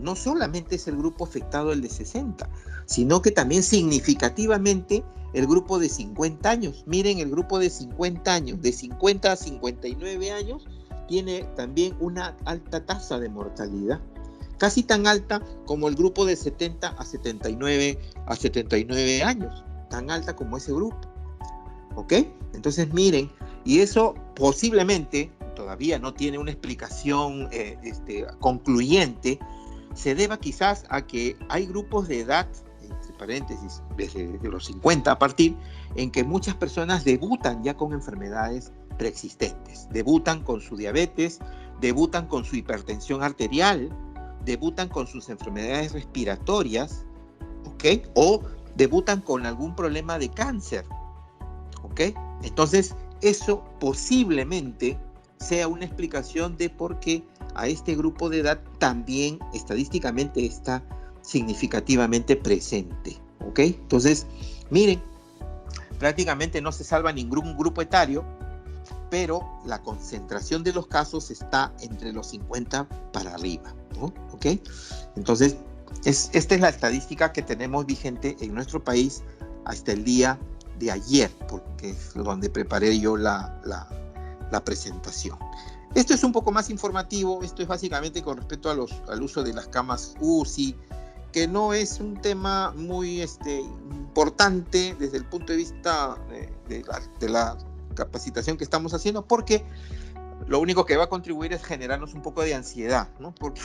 no solamente es el grupo afectado el de 60, sino que también significativamente el grupo de 50 años. Miren, el grupo de 50 años, de 50 a 59 años, tiene también una alta tasa de mortalidad, casi tan alta como el grupo de 70 a 79 años, tan alta como ese grupo. ¿Ok? Entonces miren, y eso posiblemente todavía no tiene una explicación concluyente, se deba quizás a que hay grupos de edad, entre paréntesis, desde los 50 a partir, en que muchas personas debutan ya con enfermedades preexistentes, debutan con su diabetes, debutan con su hipertensión arterial, debutan con sus enfermedades respiratorias, ¿ok? O debutan con algún problema de cáncer, ¿ok? Entonces, eso posiblemente sea una explicación de por qué a este grupo de edad también estadísticamente está significativamente presente, ¿ok? Entonces, miren, prácticamente no se salva ningún grupo etario, pero la concentración de los casos está entre los 50 para arriba, ¿no? ¿Ok? Entonces, esta es la estadística que tenemos vigente en nuestro país hasta el día de ayer, porque es donde preparé yo la presentación. Esto es un poco más informativo, esto es básicamente con respecto al uso de las camas UCI, que no es un tema muy importante desde el punto de vista de la capacitación que estamos haciendo, porque lo único que va a contribuir es generarnos un poco de ansiedad, ¿no? Porque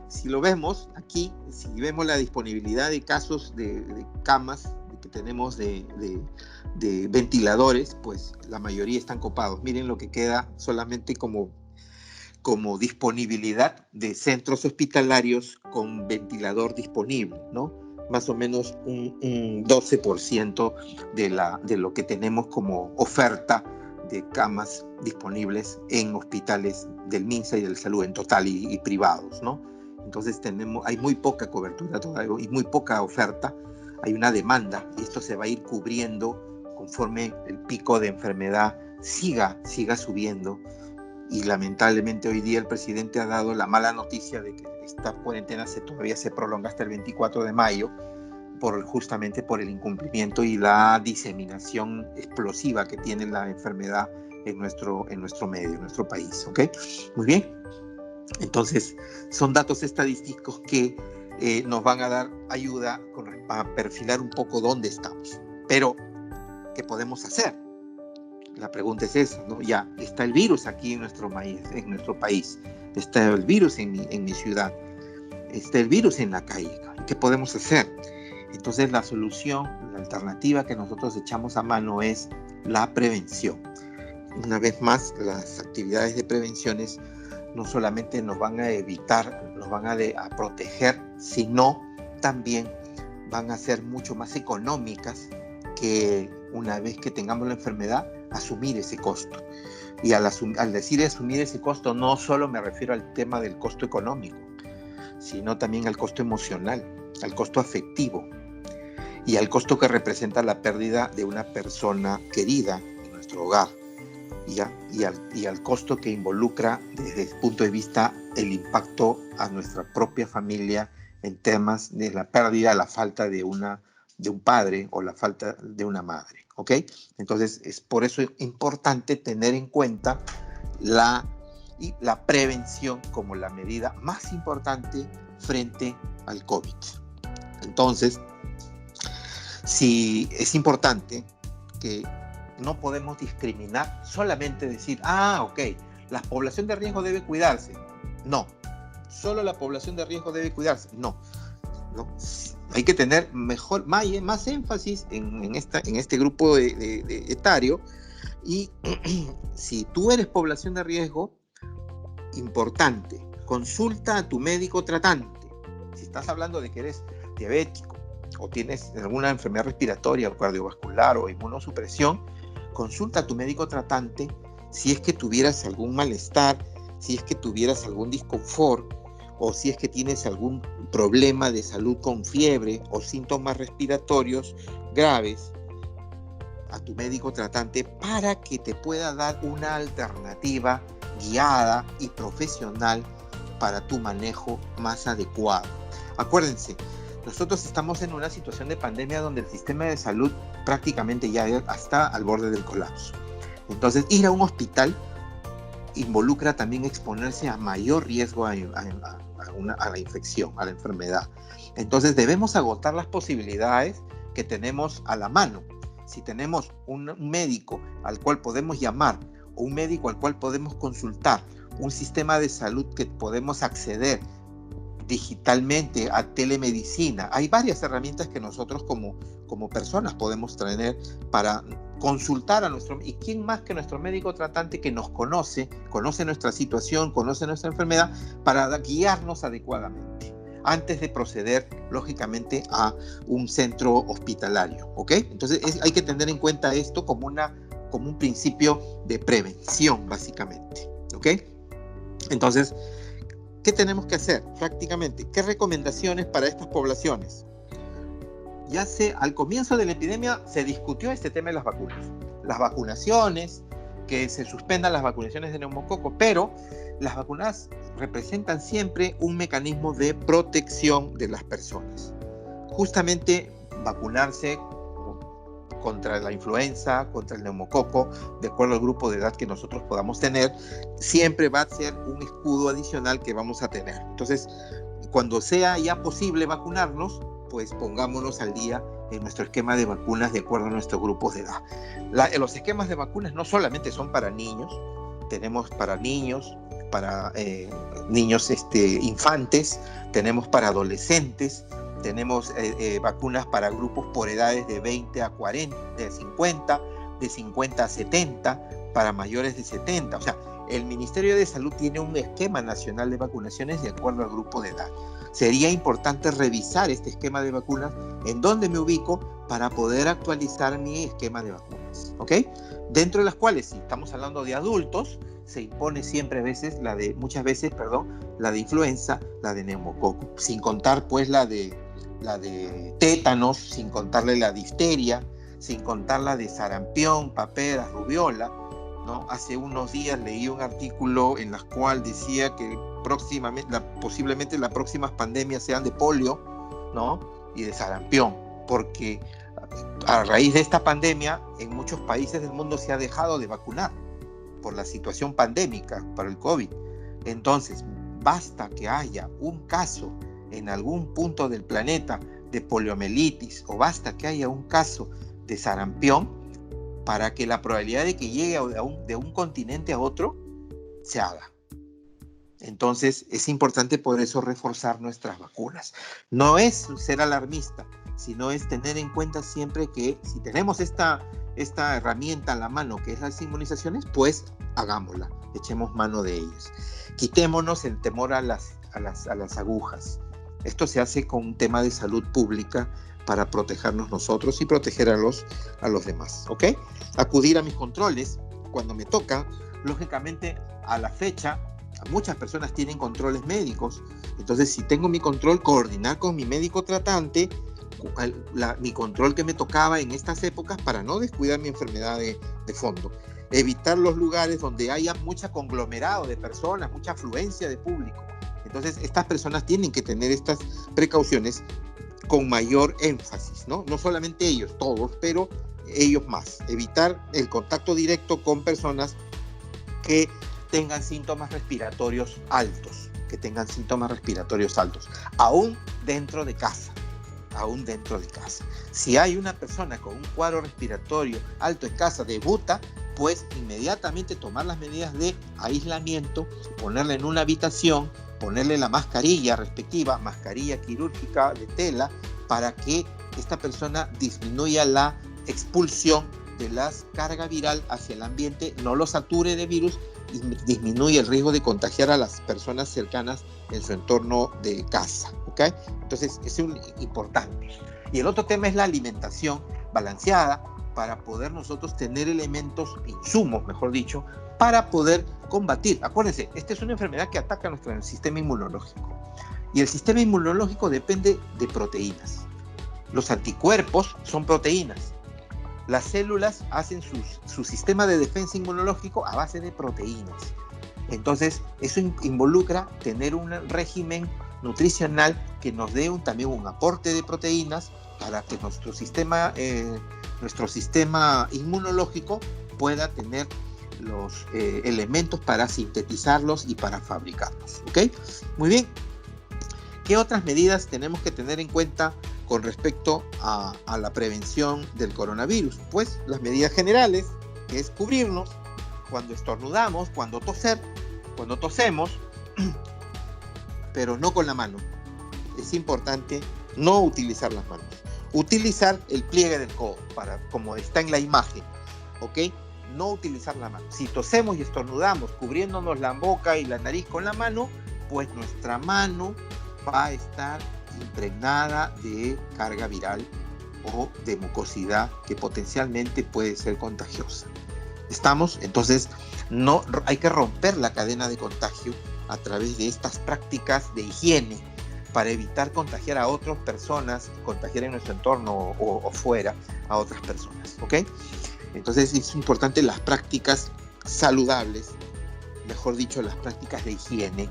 si lo vemos aquí, si vemos la disponibilidad de casos de camas que tenemos de ventiladores, pues la mayoría están copados. Miren lo que queda solamente como disponibilidad de centros hospitalarios con ventilador disponible, ¿no? Más o menos un 12% de lo que tenemos como oferta de camas disponibles en hospitales del MINSA y del Salud en total y privados, ¿no? Entonces hay muy poca cobertura todavía y muy poca oferta, hay una demanda y esto se va a ir cubriendo conforme el pico de enfermedad siga subiendo. Y lamentablemente hoy día el presidente ha dado la mala noticia de que esta cuarentena todavía se prolonga hasta el 24 de mayo justamente por el incumplimiento y la diseminación explosiva que tiene la enfermedad en nuestro medio, en nuestro país. ¿Ok? Muy bien. Entonces, son datos estadísticos que nos van a dar ayuda a perfilar un poco dónde estamos. Pero, ¿qué podemos hacer? La pregunta es esa, ¿no? Ya está el virus aquí en nuestro país, está el virus en mi ciudad, está el virus en la calle. ¿Qué podemos hacer? Entonces la solución, la alternativa que nosotros echamos a mano es la prevención. Una vez más, las actividades de prevenciones no solamente nos van a evitar, nos van a proteger, sino también van a ser mucho más económicas que una vez que tengamos la enfermedad, asumir ese costo. Y al decir asumir ese costo, no solo me refiero al tema del costo económico, sino también al costo emocional, al costo afectivo y al costo que representa la pérdida de una persona querida en nuestro hogar, y al costo que involucra desde el punto de vista el impacto a nuestra propia familia en temas de la pérdida, la falta de un padre o la falta de una madre. ¿Ok? Entonces es por eso importante tener en cuenta la prevención como la medida más importante frente al COVID. Entonces, sí es importante que no podemos discriminar, solamente decir, ok, la población de riesgo debe cuidarse. No, solo la población de riesgo debe cuidarse. No. Hay que tener más énfasis en este grupo etario. Y si tú eres población de riesgo, importante, consulta a tu médico tratante. Si estás hablando de que eres diabético o tienes alguna enfermedad respiratoria o cardiovascular o inmunosupresión, consulta a tu médico tratante si es que tuvieras algún malestar, si es que tuvieras algún disconfort, o si es que tienes algún problema de salud con fiebre o síntomas respiratorios graves, a tu médico tratante para que te pueda dar una alternativa guiada y profesional para tu manejo más adecuado. Acuérdense, nosotros estamos en una situación de pandemia donde el sistema de salud prácticamente ya está al borde del colapso. Entonces, ir a un hospital involucra también exponerse a mayor riesgo a la infección, a la enfermedad. Entonces, debemos agotar las posibilidades que tenemos a la mano. Si tenemos un médico al cual podemos llamar, o un médico al cual podemos consultar, un sistema de salud que podemos acceder digitalmente a telemedicina, hay varias herramientas que nosotros como personas podemos tener para consultar a nuestro, y quién más que nuestro médico tratante que nos conoce nuestra situación, conoce nuestra enfermedad, para guiarnos adecuadamente antes de proceder, lógicamente, a un centro hospitalario, ¿ok? Entonces hay que tener en cuenta esto como un principio de prevención, básicamente, ¿ok? Entonces, ¿qué tenemos que hacer prácticamente? ¿Qué recomendaciones para estas poblaciones? Al comienzo de la epidemia se discutió este tema de las vacunas. Las vacunaciones, que se suspendan las vacunaciones de neumococo, pero las vacunas representan siempre un mecanismo de protección de las personas. Justamente vacunarse contra la influenza, contra el neumococo, de acuerdo al grupo de edad que nosotros podamos tener, siempre va a ser un escudo adicional que vamos a tener. Entonces, cuando sea ya posible vacunarnos, pues pongámonos al día en nuestro esquema de vacunas de acuerdo a nuestros grupos de edad. Los esquemas de vacunas no solamente son para niños, tenemos para niños, para niños infantes, tenemos para adolescentes, tenemos vacunas para grupos por edades de 20 a 40, de 50, de 50 a 70, para mayores de 70. O sea, el Ministerio de Salud tiene un esquema nacional de vacunaciones de acuerdo al grupo de edad. Sería importante revisar este esquema de vacunas, en dónde me ubico, para poder actualizar mi esquema de vacunas, ¿ok? Dentro de las cuales, si estamos hablando de adultos, se impone muchas veces, la de influenza, la de neumococo, sin contar pues la de tétanos, sin contarle la difteria, sin contar la de sarampión, papera, rubiola, ¿no? Hace unos días leí un artículo en el cual decía que posiblemente las próximas pandemias sean de polio, ¿no? Y de sarampión, porque a raíz de esta pandemia en muchos países del mundo se ha dejado de vacunar por la situación pandémica para el COVID. Entonces, basta que haya un caso en algún punto del planeta de poliomielitis, o basta que haya un caso de sarampión, para que la probabilidad de que llegue de un continente a otro se haga. Entonces, es importante por eso reforzar nuestras vacunas. No es ser alarmista, sino es tener en cuenta siempre que si tenemos esta herramienta a la mano, que es las inmunizaciones, pues hagámosla, echemos mano de ellas. Quitémonos el temor a las agujas. Esto se hace con un tema de salud pública para protegernos nosotros y proteger a los demás, ¿ok? Acudir a mis controles cuando me toca. Lógicamente, a la fecha, muchas personas tienen controles médicos. Entonces, si tengo mi control, coordinar con mi médico tratante mi control que me tocaba en estas épocas para no descuidar mi enfermedad de fondo. Evitar los lugares donde haya mucho conglomerado de personas, mucha afluencia de público. Entonces, estas personas tienen que tener estas precauciones con mayor énfasis, ¿no? No solamente ellos, todos, pero ellos más. Evitar el contacto directo con personas que tengan síntomas respiratorios altos, aún dentro de casa. Si hay una persona con un cuadro respiratorio alto en casa, debuta, pues inmediatamente tomar las medidas de aislamiento, ponerla en una habitación, ponerle la mascarilla respectiva, mascarilla quirúrgica de tela, para que esta persona disminuya la expulsión de la carga viral hacia el ambiente, no lo sature de virus y disminuye el riesgo de contagiar a las personas cercanas en su entorno de casa, ¿ok? Entonces, es importante. Y el otro tema es la alimentación balanceada, para poder nosotros tener insumos, mejor dicho, para poder combatir. Acuérdense, esta es una enfermedad que ataca nuestro sistema inmunológico. Y el sistema inmunológico depende de proteínas. Los anticuerpos son proteínas. Las células hacen su sistema de defensa inmunológico a base de proteínas. Entonces, eso involucra tener un régimen nutricional que nos dé también un aporte de proteínas para que nuestro sistema inmunológico pueda tener los elementos para sintetizarlos y para fabricarlos. ¿Ok? Muy bien. ¿Qué otras medidas tenemos que tener en cuenta con respecto a la prevención del coronavirus? Pues las medidas generales, que es cubrirnos cuando estornudamos, cuando tosemos, pero no con la mano. Es importante no utilizar las manos. Utilizar el pliegue del codo, como está en la imagen, ¿ok? No utilizar la mano. Si tosemos y estornudamos cubriéndonos la boca y la nariz con la mano, pues nuestra mano va a estar impregnada de carga viral o de mucosidad que potencialmente puede ser contagiosa. ¿Estamos? Entonces, no hay que romper la cadena de contagio a través de estas prácticas de higiene para evitar contagiar a otras personas, contagiar en nuestro entorno o fuera a otras personas, ¿ok? Entonces es importante las prácticas saludables, mejor dicho, las prácticas de higiene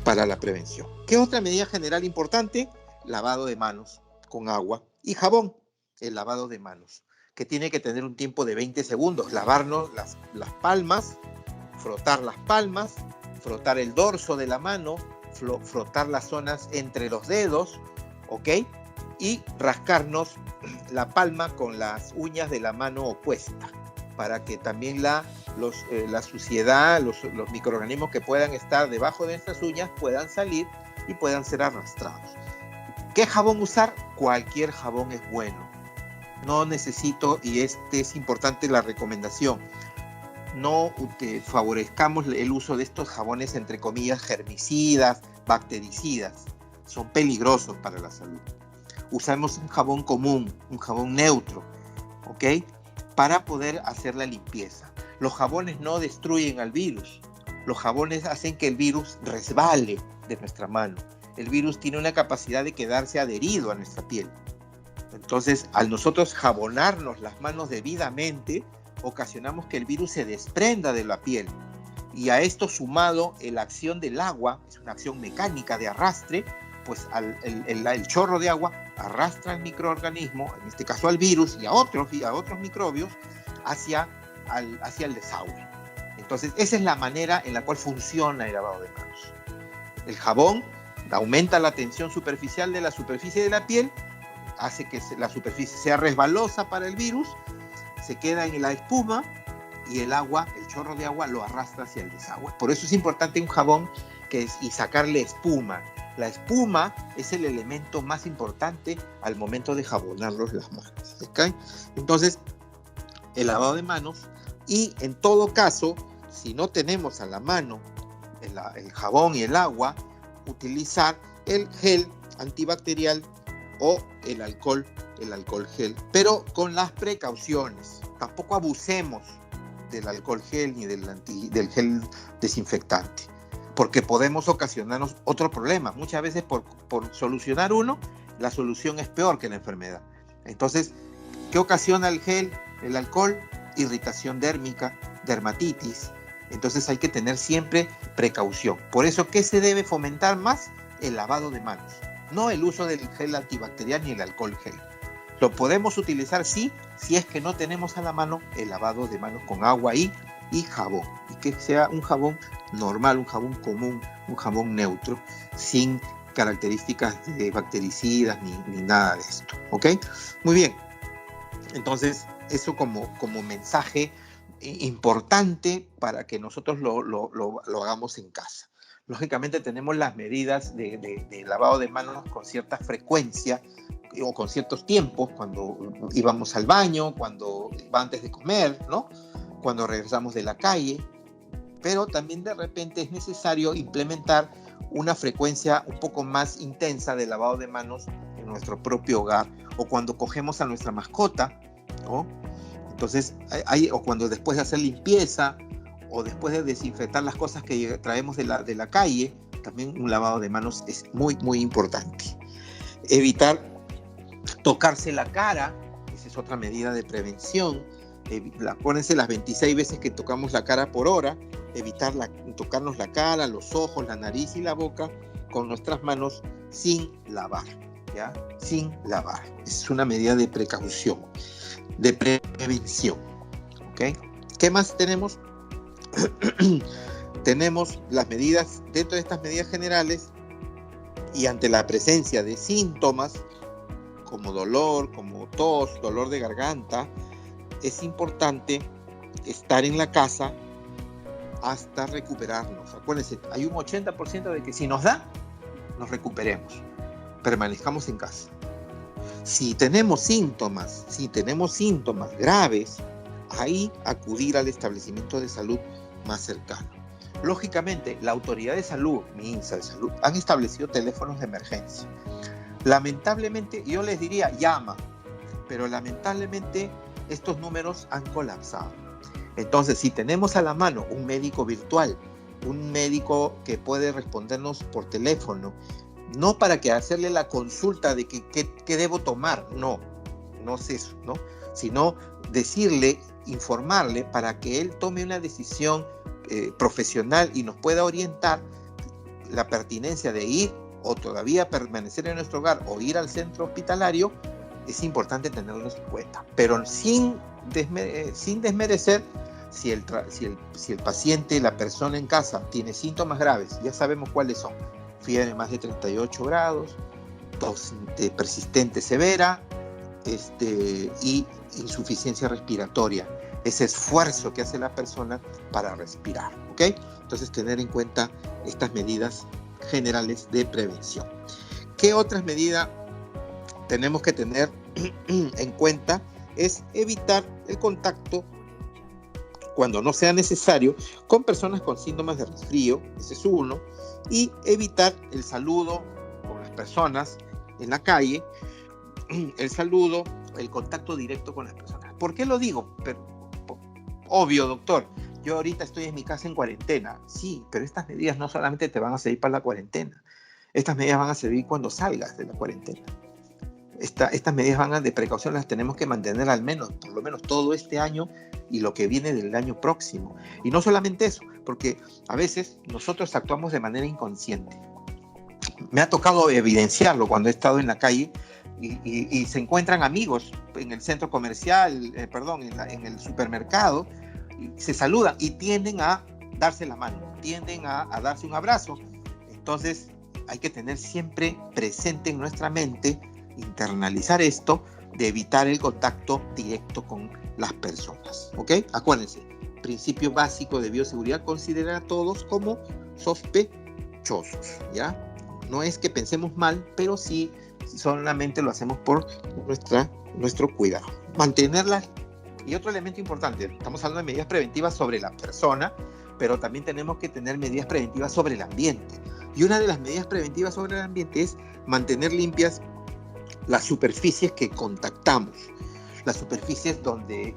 para la prevención. ¿Qué otra medida general importante? Lavado de manos con agua y jabón, el lavado de manos, que tiene que tener un tiempo de 20 segundos, lavarnos las palmas, frotar las palmas, frotar el dorso de la mano, frotar las zonas entre los dedos, ¿ok? Y rascarnos la palma con las uñas de la mano opuesta, para que también la suciedad, los microorganismos que puedan estar debajo de nuestras uñas puedan salir y puedan ser arrastrados. ¿Qué jabón usar? Cualquier jabón es bueno. No necesito, y es importante la recomendación, no favorezcamos el uso de estos jabones, entre comillas, germicidas, bactericidas. Son peligrosos para la salud. Usamos un jabón común, un jabón neutro, ¿ok? Para poder hacer la limpieza. Los jabones no destruyen al virus. Los jabones hacen que el virus resbale de nuestra mano. El virus tiene una capacidad de quedarse adherido a nuestra piel. Entonces, al nosotros jabonarnos las manos debidamente, ocasionamos que el virus se desprenda de la piel. Y a esto sumado la acción del agua, es una acción mecánica de arrastre, pues el chorro de agua arrastra al microorganismo, en este caso al virus y a otros microbios, hacia el desagüe. Entonces, esa es la manera en la cual funciona el lavado de manos. El jabón aumenta la tensión superficial de la superficie de la piel, hace que la superficie sea resbalosa para el virus, se queda en la espuma y el chorro de agua lo arrastra hacia el desagüe. Por eso es importante un jabón y sacarle espuma. La espuma es el elemento más importante al momento de jabonarnos las manos, ¿okay? Entonces, el lavado de manos, y en todo caso, si no tenemos a la mano el jabón y el agua, utilizar el gel antibacterial o el alcohol gel, pero con las precauciones. Tampoco abusemos del alcohol gel ni del gel desinfectante, porque podemos ocasionarnos otro problema. Muchas veces por solucionar uno, la solución es peor que la enfermedad. Entonces, ¿qué ocasiona el gel, el alcohol? Irritación dérmica, dermatitis. Entonces hay que tener siempre precaución. Por eso, ¿qué se debe fomentar más? El lavado de manos. No el uso del gel antibacterial ni el alcohol gel. Lo podemos utilizar, sí, si es que no tenemos a la mano el lavado de manos con agua y jabón. Y que sea un jabón normal, un jabón común, un jabón neutro, sin características de bactericidas ni nada de esto. ¿Ok? Muy bien. Entonces, eso como mensaje importante para que nosotros lo hagamos en casa. Lógicamente tenemos las medidas de lavado de manos con cierta frecuencia o con ciertos tiempos, cuando íbamos al baño, antes de comer, ¿no? Cuando regresamos de la calle, pero también de repente es necesario implementar una frecuencia un poco más intensa de lavado de manos en nuestro propio hogar, o cuando cogemos a nuestra mascota, ¿no? Entonces, o cuando después de hacer limpieza, o después de desinfectar las cosas que traemos de la calle, también un lavado de manos es muy, muy importante. Evitar tocarse la cara, esa es otra medida de prevención. Acuérdense las 26 veces que tocamos la cara por hora, evitar tocarnos la cara, los ojos, la nariz y la boca con nuestras manos sin lavar, ¿ya? Sin lavar. Es una medida de precaución, de prevención, ¿ok? ¿Qué más tenemos? Tenemos las medidas, dentro de estas medidas generales, y ante la presencia de síntomas como dolor, como tos, dolor de garganta, es importante estar en la casa hasta recuperarnos. Acuérdense, hay un 80% de que si nos da, nos recuperemos. Permanezcamos en casa. Si tenemos síntomas graves, ahí acudir al establecimiento de salud más cercano. Lógicamente, la autoridad de salud, MINSA de salud, han establecido teléfonos de emergencia. Lamentablemente, yo les diría, llama, pero lamentablemente estos números han colapsado. Entonces, si tenemos a la mano un médico virtual, un médico que puede respondernos por teléfono, no para que hacerle la consulta de qué debo tomar, no es eso, ¿no? Sino decirle, informarle para que él tome una decisión profesional y nos pueda orientar la pertinencia de ir o todavía permanecer en nuestro hogar o ir al centro hospitalario. Es importante tenerlo en cuenta, pero sin desmerecer si el paciente, la persona en casa tiene síntomas graves. Ya sabemos cuáles son: fiebre de más de 38 grados, tos persistente severa, y insuficiencia respiratoria, ese esfuerzo que hace la persona para respirar, ¿ok? Entonces, tener en cuenta estas medidas generales de prevención. ¿Qué otras medidas tenemos que tener en cuenta? Es evitar el contacto, cuando no sea necesario, con personas con síntomas de resfrío, ese es uno, y evitar el saludo con las personas en la calle, el saludo, el contacto directo con las personas. ¿Por qué lo digo? Obvio, doctor, yo ahorita estoy en mi casa en cuarentena. Sí, pero estas medidas no solamente te van a servir para la cuarentena, estas medidas van a servir cuando salgas de la cuarentena. Estas medidas de precaución las tenemos que mantener por lo menos todo este año y lo que viene del año próximo. Y no solamente eso, porque a veces nosotros actuamos de manera inconsciente. Me ha tocado evidenciarlo cuando he estado en la calle y se encuentran amigos en el centro comercial, en el supermercado, y se saludan y tienden a darse la mano, tienden a darse un abrazo. Entonces hay que tener siempre presente en nuestra mente, internalizar esto, de evitar el contacto directo con las personas, ¿ok? Acuérdense, principio básico de bioseguridad: considerar a todos como sospechosos, ¿ya? No es que pensemos mal, pero sí solamente lo hacemos por nuestro cuidado. Mantenerlas. Y otro elemento importante, estamos hablando de medidas preventivas sobre la persona, pero también tenemos que tener medidas preventivas sobre el ambiente. Y una de las medidas preventivas sobre el ambiente es mantener limpias las superficies que contactamos, las superficies donde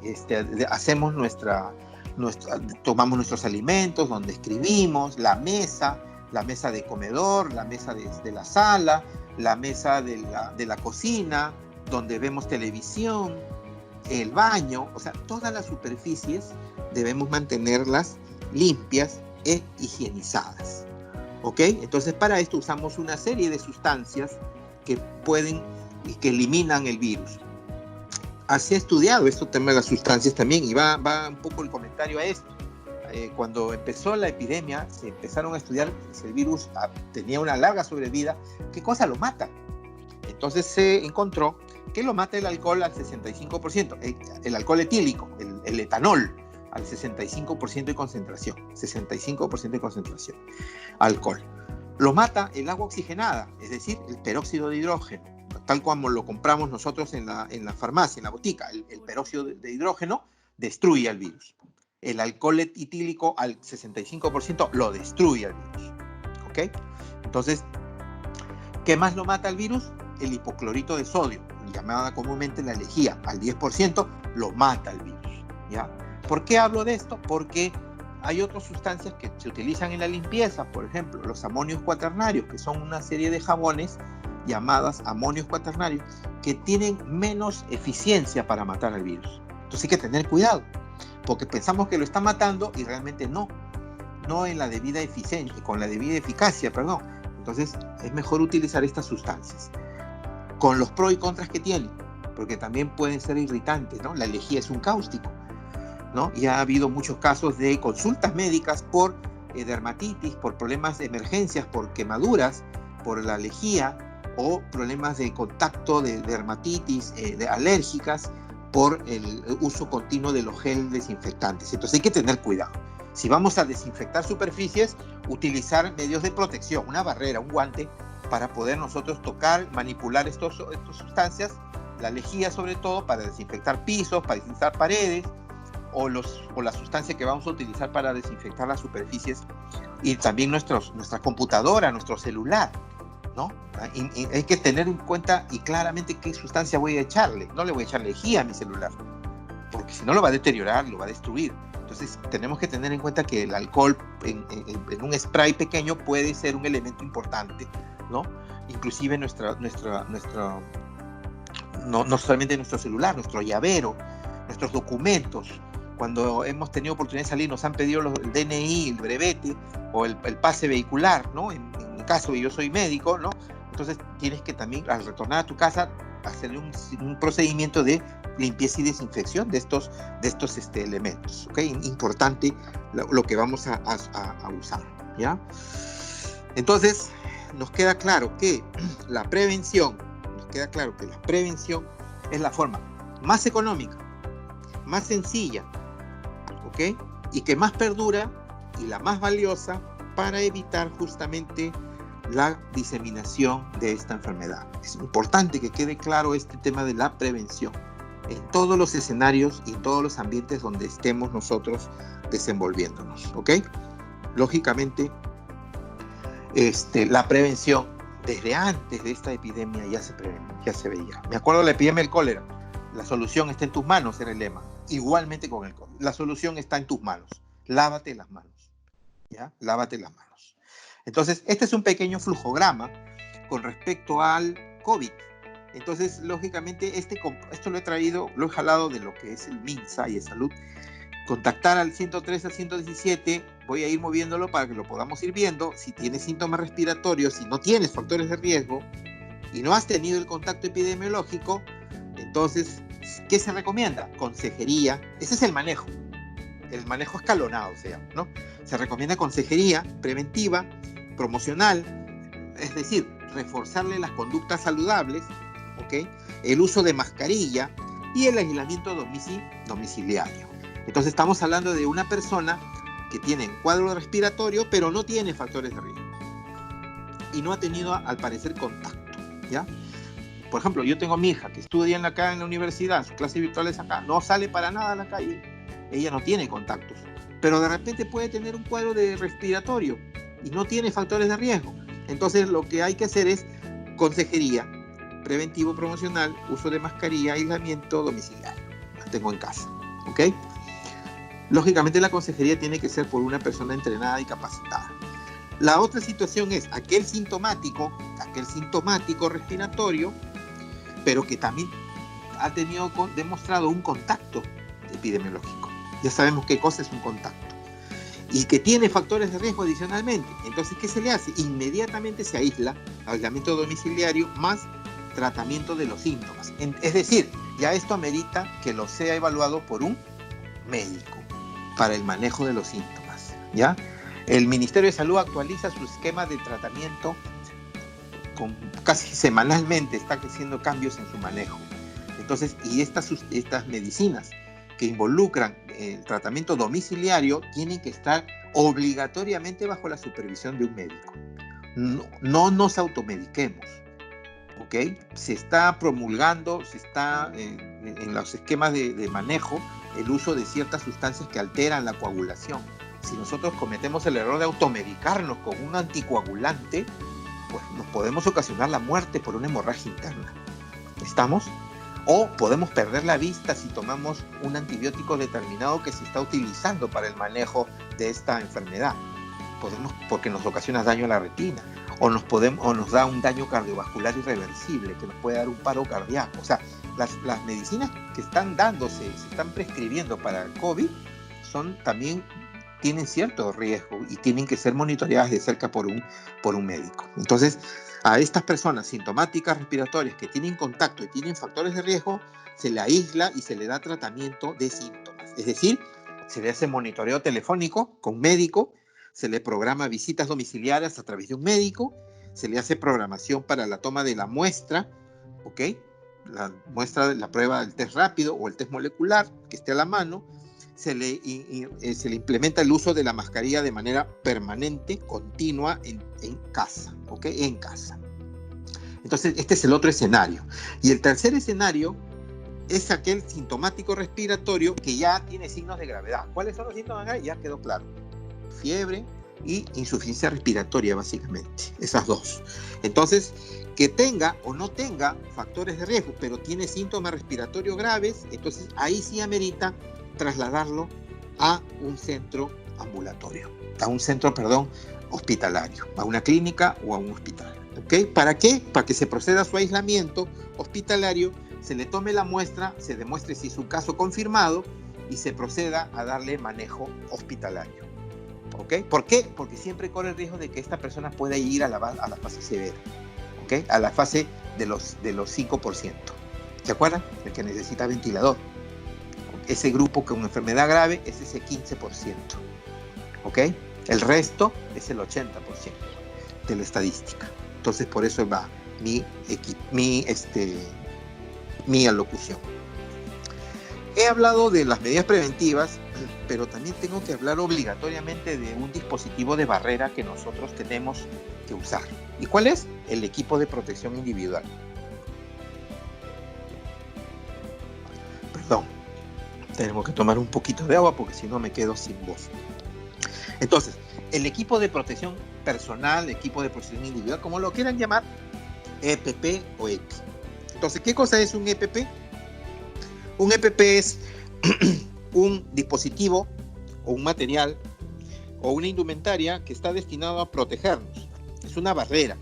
hacemos tomamos nuestros alimentos, donde escribimos, la mesa de comedor, la mesa de la sala, la mesa de la cocina, donde vemos televisión, el baño. O sea, todas las superficies debemos mantenerlas limpias e higienizadas, ¿ok? Entonces, para esto usamos una serie de sustancias que pueden y que eliminan el virus. Así he estudiado este tema de las sustancias también, y va un poco el comentario a esto. Cuando empezó la epidemia, se empezaron a estudiar si el virus tenía una larga sobrevida, qué cosa lo mata. Entonces se encontró que lo mata el alcohol al 65%, el alcohol etílico, el etanol, al 65% de concentración, 65% de concentración, alcohol. Lo mata el agua oxigenada, es decir, el peróxido de hidrógeno, tal como lo compramos nosotros en la farmacia, en la botica. El peróxido de hidrógeno destruye al virus. El alcohol etílico al 65% lo destruye al virus, ¿ok? Entonces, ¿qué más lo mata al virus? El hipoclorito de sodio, llamada comúnmente la lejía, al 10% lo mata al virus, ¿ya? ¿Por qué hablo de esto? Porque hay otras sustancias que se utilizan en la limpieza, por ejemplo, los amonios cuaternarios, que son una serie de jabones llamadas amonios cuaternarios, que tienen menos eficiencia para matar al virus. Entonces hay que tener cuidado, porque pensamos que lo está matando y realmente no no en la debida eficiencia, con la debida eficacia, perdón. Entonces es mejor utilizar estas sustancias, con los pros y contras que tienen, porque también pueden ser irritantes, ¿no? La lejía es un cáustico, ¿no? Y ha habido muchos casos de consultas médicas por dermatitis, por problemas de emergencias, por quemaduras, por la lejía, o problemas de contacto de dermatitis alérgicas por el uso continuo de los gel desinfectantes. Entonces hay que tener cuidado. Si vamos a desinfectar superficies, utilizar medios de protección, una barrera, un guante, para poder nosotros tocar, manipular estas sustancias, la lejía sobre todo, para desinfectar pisos, para desinfectar paredes, o la sustancia que vamos a utilizar para desinfectar las superficies, y también nuestra computadora, nuestro celular, ¿no? Y hay que tener en cuenta y claramente qué sustancia voy a echarle. No le voy a echar lejía a mi celular, porque si no lo va a deteriorar, lo va a destruir. Entonces tenemos que tener en cuenta que el alcohol en un spray pequeño puede ser un elemento importante, ¿no? Inclusive no solamente nuestro celular, nuestro llavero, nuestros documentos. Cuando hemos tenido oportunidad de salir, nos han pedido el DNI, el brevete o el pase vehicular, ¿no? En mi caso, yo soy médico, ¿no? Entonces tienes que también, al retornar a tu casa, hacer un procedimiento de limpieza y desinfección de estos elementos, ¿ok? Importante lo que vamos a usar, ¿ya? Entonces, nos queda claro que la prevención es la forma más económica, más sencilla, ¿ok? Y que más perdura y la más valiosa para evitar justamente la diseminación de esta enfermedad. Es importante que quede claro este tema de la prevención en todos los escenarios y en todos los ambientes donde estemos nosotros desenvolviéndonos, ¿ok? Lógicamente, la prevención desde antes de esta epidemia ya se veía. Me acuerdo de la epidemia del cólera. La solución está en tus manos, era el lema. Igualmente con el COVID. La solución está en tus manos. Lávate las manos, ¿ya? Lávate las manos. Entonces, este es un pequeño flujograma con respecto al COVID. Entonces, lógicamente, esto lo he jalado de lo que es el MINSA y de salud. Contactar al 103, al 117, voy a ir moviéndolo para que lo podamos ir viendo. Si tienes síntomas respiratorios, si no tienes factores de riesgo y no has tenido el contacto epidemiológico, entonces, ¿qué se recomienda? Consejería. Ese es el manejo escalonado, ¿no? Se recomienda consejería preventiva, promocional, es decir, reforzarle las conductas saludables, ¿ok? El uso de mascarilla y el aislamiento domiciliario. Entonces estamos hablando de una persona que tiene un cuadro respiratorio, pero no tiene factores de riesgo y no ha tenido, al parecer, contacto, ¿ya? Por ejemplo, yo tengo a mi hija que estudia acá en la universidad, su clase virtual es acá, no sale para nada a la calle, ella no tiene contactos, pero de repente puede tener un cuadro de respiratorio y no tiene factores de riesgo. Entonces lo que hay que hacer es consejería, preventivo promocional, uso de mascarilla, aislamiento domiciliario. La tengo en casa, ¿ok? Lógicamente la consejería tiene que ser por una persona entrenada y capacitada. La otra situación es aquel sintomático respiratorio, pero que también ha demostrado un contacto epidemiológico. Ya sabemos qué cosa es un contacto. Y que tiene factores de riesgo adicionalmente. Entonces, ¿qué se le hace? Inmediatamente se aísla, aislamiento domiciliario más tratamiento de los síntomas. Es decir, ya esto amerita que lo sea evaluado por un médico para el manejo de los síntomas, ¿ya? El Ministerio de Salud actualiza su esquema de tratamiento casi semanalmente, está haciendo cambios en su manejo. Entonces, y estas medicinas que involucran el tratamiento domiciliario tienen que estar obligatoriamente bajo la supervisión de un médico. No nos automediquemos, ¿ok? Se está promulgando, en los esquemas de manejo, el uso de ciertas sustancias que alteran la coagulación. Si nosotros cometemos el error de automedicarnos con un anticoagulante, pues nos podemos ocasionar la muerte por una hemorragia interna. ¿Estamos? O podemos perder la vista si tomamos un antibiótico determinado que se está utilizando para el manejo de esta enfermedad. Porque nos ocasiona daño a la retina, o nos da un daño cardiovascular irreversible que nos puede dar un paro cardíaco. O sea, las medicinas que están se están prescribiendo para el COVID son también tienen cierto riesgo y tienen que ser monitoreadas de cerca por un médico. Entonces, a estas personas sintomáticas respiratorias que tienen contacto y tienen factores de riesgo, se le aísla y se le da tratamiento de síntomas. Es decir, se le hace monitoreo telefónico con médico, se le programa visitas domiciliarias a través de un médico, se le hace programación para la toma de la muestra, ¿ok? La muestra de la prueba del test rápido o el test molecular que esté a la mano, se le implementa el uso de la mascarilla de manera permanente, continua en casa, ¿ok? En casa. Entonces, este es el otro escenario. Y el tercer escenario es aquel sintomático respiratorio que ya tiene signos de gravedad. ¿Cuáles son los síntomas de gravedad? Ya quedó claro. Fiebre y insuficiencia respiratoria, básicamente. Esas dos. Entonces, que tenga o no tenga factores de riesgo, pero tiene síntomas respiratorios graves, entonces ahí sí amerita trasladarlo a un centro ambulatorio, a un centro, hospitalario, a una clínica o a un hospital. ¿Okay? ¿Para qué? Para que se proceda a su aislamiento hospitalario, se le tome la muestra, se demuestre si es un caso confirmado y se proceda a darle manejo hospitalario. ¿Okay? ¿Por qué? Porque siempre corre el riesgo de que esta persona pueda ir a la fase severa, ¿okay? A la fase de los 5%. ¿Se acuerdan? El que necesita ventilador. Ese grupo con enfermedad grave es ese 15%. ¿Ok? El resto es el 80% de la estadística. Entonces, por eso va mi alocución. He hablado de las medidas preventivas, pero también tengo que hablar obligatoriamente de un dispositivo de barrera que nosotros tenemos que usar. ¿Y cuál es? El equipo de protección individual. Perdón, tenemos que tomar un poquito de agua porque si no me quedo sin voz. Entonces, el equipo de protección personal, equipo de protección individual, como lo quieran llamar, EPP o EPI. Entonces, ¿qué cosa es un EPP? Un EPP es un dispositivo o un material o una indumentaria que está destinado a protegernos. Es una barrera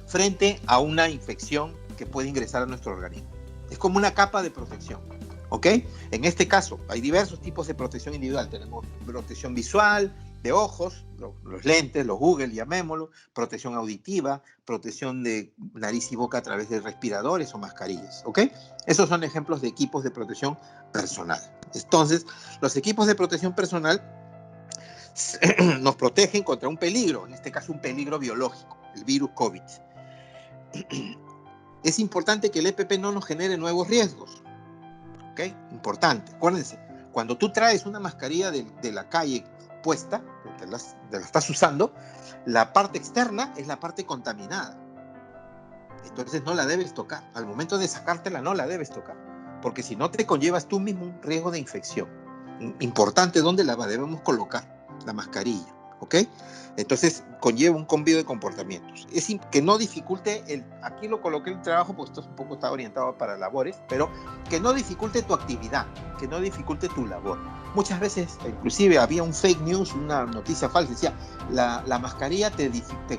frente a una infección que puede ingresar a nuestro organismo. Es como una capa de protección, ¿ok? En este caso, hay diversos tipos de protección individual. Tenemos protección visual, de ojos, los lentes, los Google, llamémoslo, protección auditiva, protección de nariz y boca a través de respiradores o mascarillas, ¿ok? Esos son ejemplos de equipos de protección personal. Entonces, los equipos de protección personal nos protegen contra un peligro, en este caso un peligro biológico, el virus COVID. Es importante que el EPP no nos genere nuevos riesgos, ¿ok? Importante, acuérdense, cuando tú traes una mascarilla de la calle puesta, te la estás usando, la parte externa es la parte contaminada. Entonces no la debes tocar. Al momento de sacártela no la debes tocar, porque si no te conllevas tú mismo un riesgo de infección. Importante dónde la debemos colocar, la mascarilla, ¿ok? Entonces conlleva un cambio de comportamientos. Es que no dificulte, aquí lo coloqué el trabajo, pues esto un poco está orientado para labores, pero que no dificulte tu actividad, que no dificulte tu labor. Muchas veces, inclusive había un fake news, una noticia falsa, decía, la mascarilla te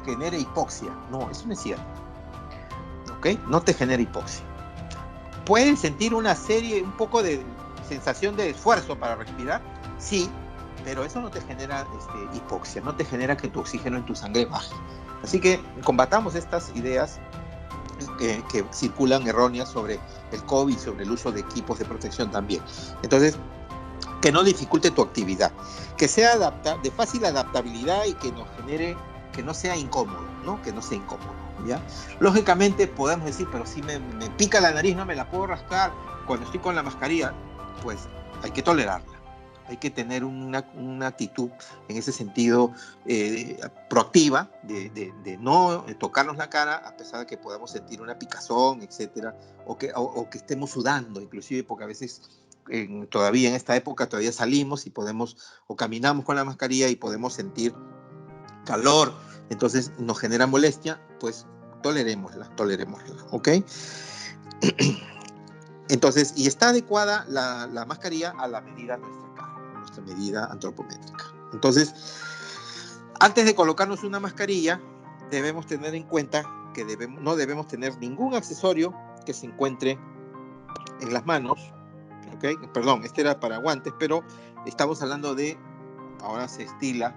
genera hipoxia. No, eso no es cierto. ¿Ok? No te genera hipoxia. ¿Puedes sentir un poco de sensación de esfuerzo para respirar? Sí, pero eso no te genera hipoxia, no te genera que tu oxígeno en tu sangre baje. Así que combatamos estas ideas que circulan erróneas sobre el COVID, sobre el uso de equipos de protección también. Entonces, que no dificulte tu actividad, que sea de fácil adaptabilidad y que nos genere, que no sea incómodo, ¿no? Que no sea incómodo, ¿ya? Lógicamente podemos decir, pero si me pica la nariz, no me la puedo rascar cuando estoy con la mascarilla, pues hay que tolerarla. Hay que tener una actitud en ese sentido proactiva de no tocarnos la cara a pesar de que podamos sentir una picazón, etcétera, o que estemos sudando, inclusive porque a veces todavía en esta época todavía salimos y podemos o caminamos con la mascarilla y podemos sentir calor, entonces nos genera molestia, pues tolerémosla, ¿ok? Entonces, y está adecuada la mascarilla a la medida nuestra cara, a nuestra medida antropométrica. Entonces, antes de colocarnos una mascarilla, debemos tener en cuenta que no debemos tener ningún accesorio que se encuentre en las manos, ¿ok? Perdón, este era para guantes, pero estamos hablando de ahora se estila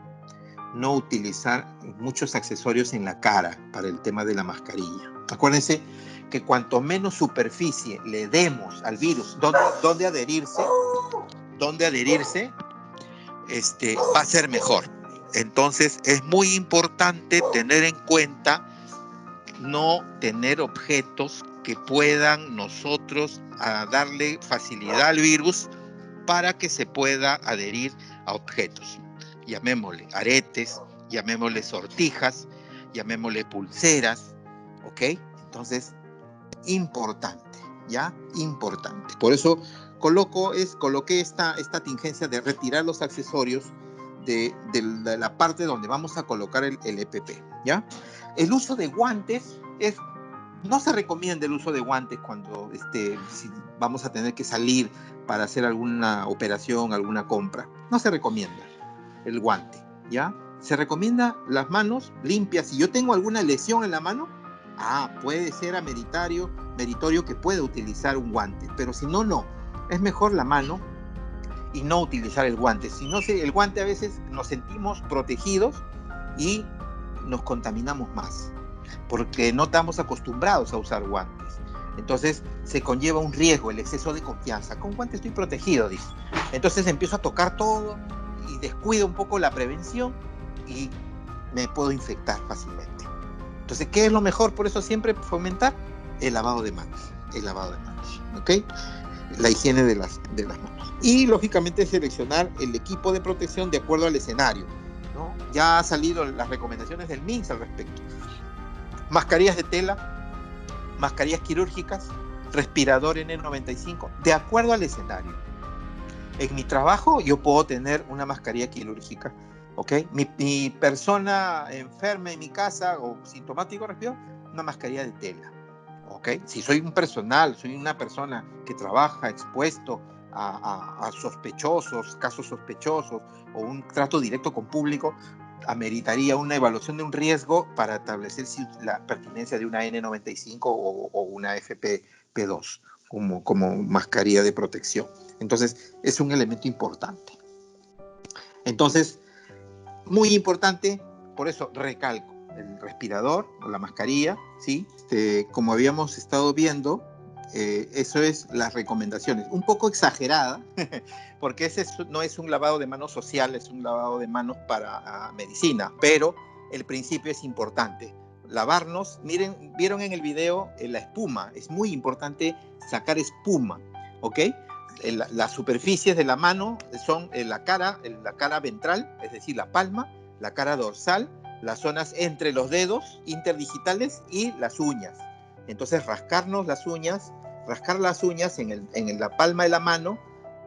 no utilizar muchos accesorios en la cara para el tema de la mascarilla. Acuérdense que cuanto menos superficie le demos al virus, donde adherirse, va a ser mejor. Entonces es muy importante tener en cuenta no tener objetos que puedan nosotros darle facilidad al virus para que se pueda adherir a objetos. Llamémosle aretes, llamémosle sortijas, llamémosle pulseras, ¿ok? Entonces, importante, ¿ya? Importante. Por eso coloqué esta tingencia de retirar los accesorios de la parte donde vamos a colocar el EPP, ¿ya? El uso de guantes no se recomienda el uso de guantes cuando si vamos a tener que salir para hacer alguna operación, alguna compra. No se recomienda el guante, ¿ya? Se recomienda las manos limpias. Si yo tengo alguna lesión en la mano, puede ser meritorio que pueda utilizar un guante, pero si no, no. Es mejor la mano y no utilizar el guante. Si no, el guante a veces nos sentimos protegidos y nos contaminamos más, porque no estamos acostumbrados a usar guantes. Entonces se conlleva un riesgo, el exceso de confianza. Con guantes estoy protegido, dice. Entonces empiezo a tocar todo y descuido un poco la prevención y me puedo infectar fácilmente. Entonces, ¿qué es lo mejor? Por eso siempre fomentar el lavado de manos. ¿Ok? La higiene de las manos. Y lógicamente seleccionar el equipo de protección de acuerdo al escenario, ¿no? Ya han salido las recomendaciones del MINSA al respecto. Mascarillas de tela, mascarillas quirúrgicas, respirador N95, de acuerdo al escenario. En mi trabajo yo puedo tener una mascarilla quirúrgica, ¿ok? Mi persona enferma en mi casa o sintomático respiro, una mascarilla de tela, ¿ok? Si soy una persona que trabaja expuesto a sospechosos, casos sospechosos o un trato directo con público, ameritaría una evaluación de un riesgo para establecer si la pertinencia de una N95 o una FFP2 como mascarilla de protección. Entonces, es un elemento importante. Entonces, muy importante, por eso recalco, el respirador o la mascarilla, ¿sí? Como habíamos estado viendo, eso es las recomendaciones. Un poco exagerada, porque ese no es un lavado de manos social, es un lavado de manos para medicina, pero el principio es importante. Lavarnos, miren, vieron en el video la espuma, es muy importante sacar espuma, ¿ok? Las superficies de la mano son la cara ventral, es decir, la palma, la cara dorsal, las zonas entre los dedos interdigitales y las uñas. Entonces, rascar las uñas en la palma de la mano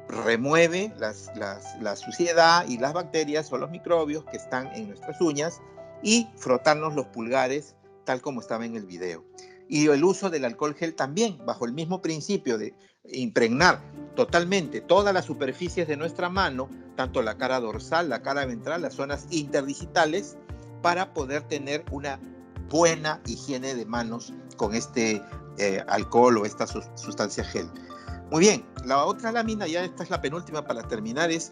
remueve la suciedad y las bacterias o los microbios que están en nuestras uñas y frotarnos los pulgares tal como estaba en el video. Y el uso del alcohol gel también, bajo el mismo principio de impregnar totalmente todas las superficies de nuestra mano, tanto la cara dorsal, la cara ventral, las zonas interdigitales, para poder tener una buena higiene de manos con este alcohol o esta sustancia gel. Muy bien, la otra lámina, ya esta es la penúltima para terminar, es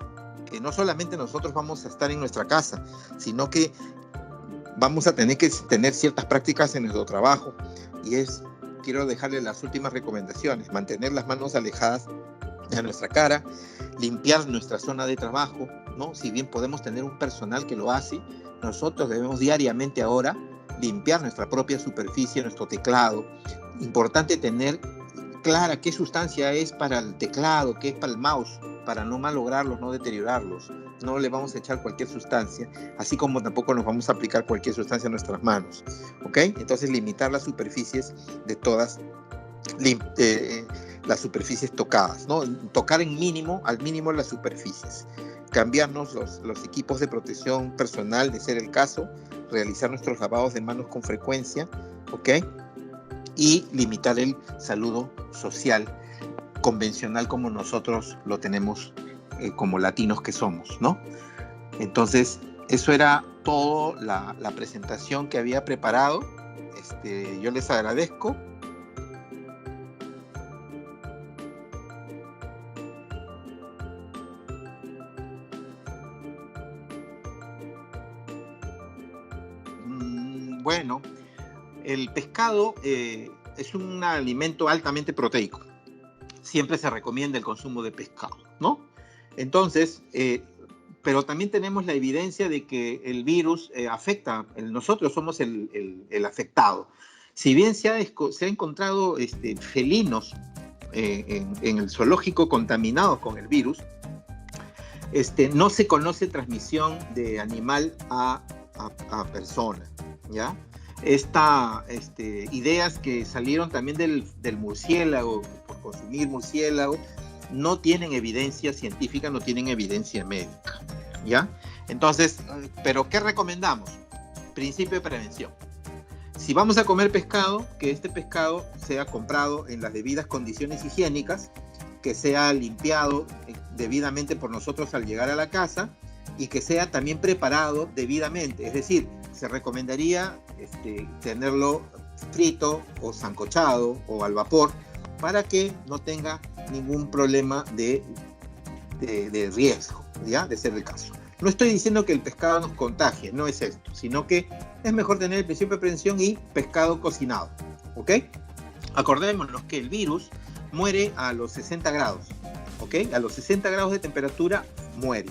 que no solamente nosotros vamos a estar en nuestra casa, sino que vamos a tener que tener ciertas prácticas en nuestro trabajo, y quiero dejarle las últimas recomendaciones: mantener las manos alejadas de nuestra cara, limpiar nuestra zona de trabajo, ¿no? Si bien podemos tener un personal que lo hace, nosotros debemos diariamente ahora limpiar nuestra propia superficie, nuestro teclado. Importante tener clara qué sustancia es para el teclado, qué es para el mouse, para no malograrlos, no deteriorarlos. No le vamos a echar cualquier sustancia, así como tampoco nos vamos a aplicar cualquier sustancia a nuestras manos, ¿ok? Entonces, limitar las superficies de todas las superficies tocadas, ¿no? Tocar al mínimo las superficies. Cambiarnos los equipos de protección personal, de ser el caso, realizar nuestros lavados de manos con frecuencia, ¿ok? Y limitar el saludo social convencional como nosotros lo tenemos como latinos que somos, ¿no? Entonces, eso era todo la presentación que había preparado. Yo les agradezco. Bueno, el pescado es un alimento altamente proteico. Siempre se recomienda el consumo de pescado, ¿no? Entonces, pero también tenemos la evidencia de que el virus afecta, nosotros somos el afectado. Si bien se ha encontrado felinos en el zoológico contaminados con el virus, no se conoce transmisión de animal a persona, ¿ya? Ideas que salieron también del murciélago, por consumir murciélago, no tienen evidencia científica, no tienen evidencia médica, ¿ya? Entonces, ¿pero qué recomendamos? Principio de prevención. Si vamos a comer pescado, que este pescado sea comprado en las debidas condiciones higiénicas, que sea limpiado debidamente por nosotros al llegar a la casa y que sea también preparado debidamente. Es decir, se recomendaría tenerlo frito o sancochado o al vapor para que no tenga ningún problema de riesgo, ¿ya? De ser el caso. No estoy diciendo que el pescado nos contagie, no es esto, sino que es mejor tener el principio de prevención y pescado cocinado, ¿ok? Acordémonos que el virus muere a los 60 grados, ¿ok? A los 60 grados de temperatura muere.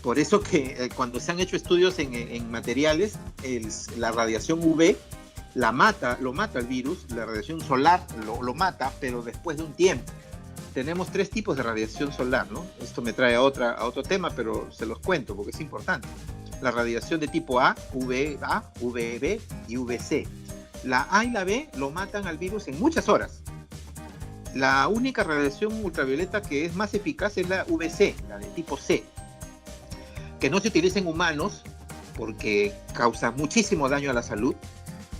Por eso que cuando se han hecho estudios en materiales, la radiación UV lo mata el virus, la radiación solar lo mata, pero después de un tiempo. Tenemos 3 tipos de radiación solar, ¿no? Esto me trae a otro tema, pero se los cuento porque es importante. La radiación de tipo A, UVA, UVB y UVC. La A y la B lo matan al virus en muchas horas. La única radiación ultravioleta que es más eficaz es la UVC, la de tipo C, que no se utiliza en humanos porque causa muchísimo daño a la salud,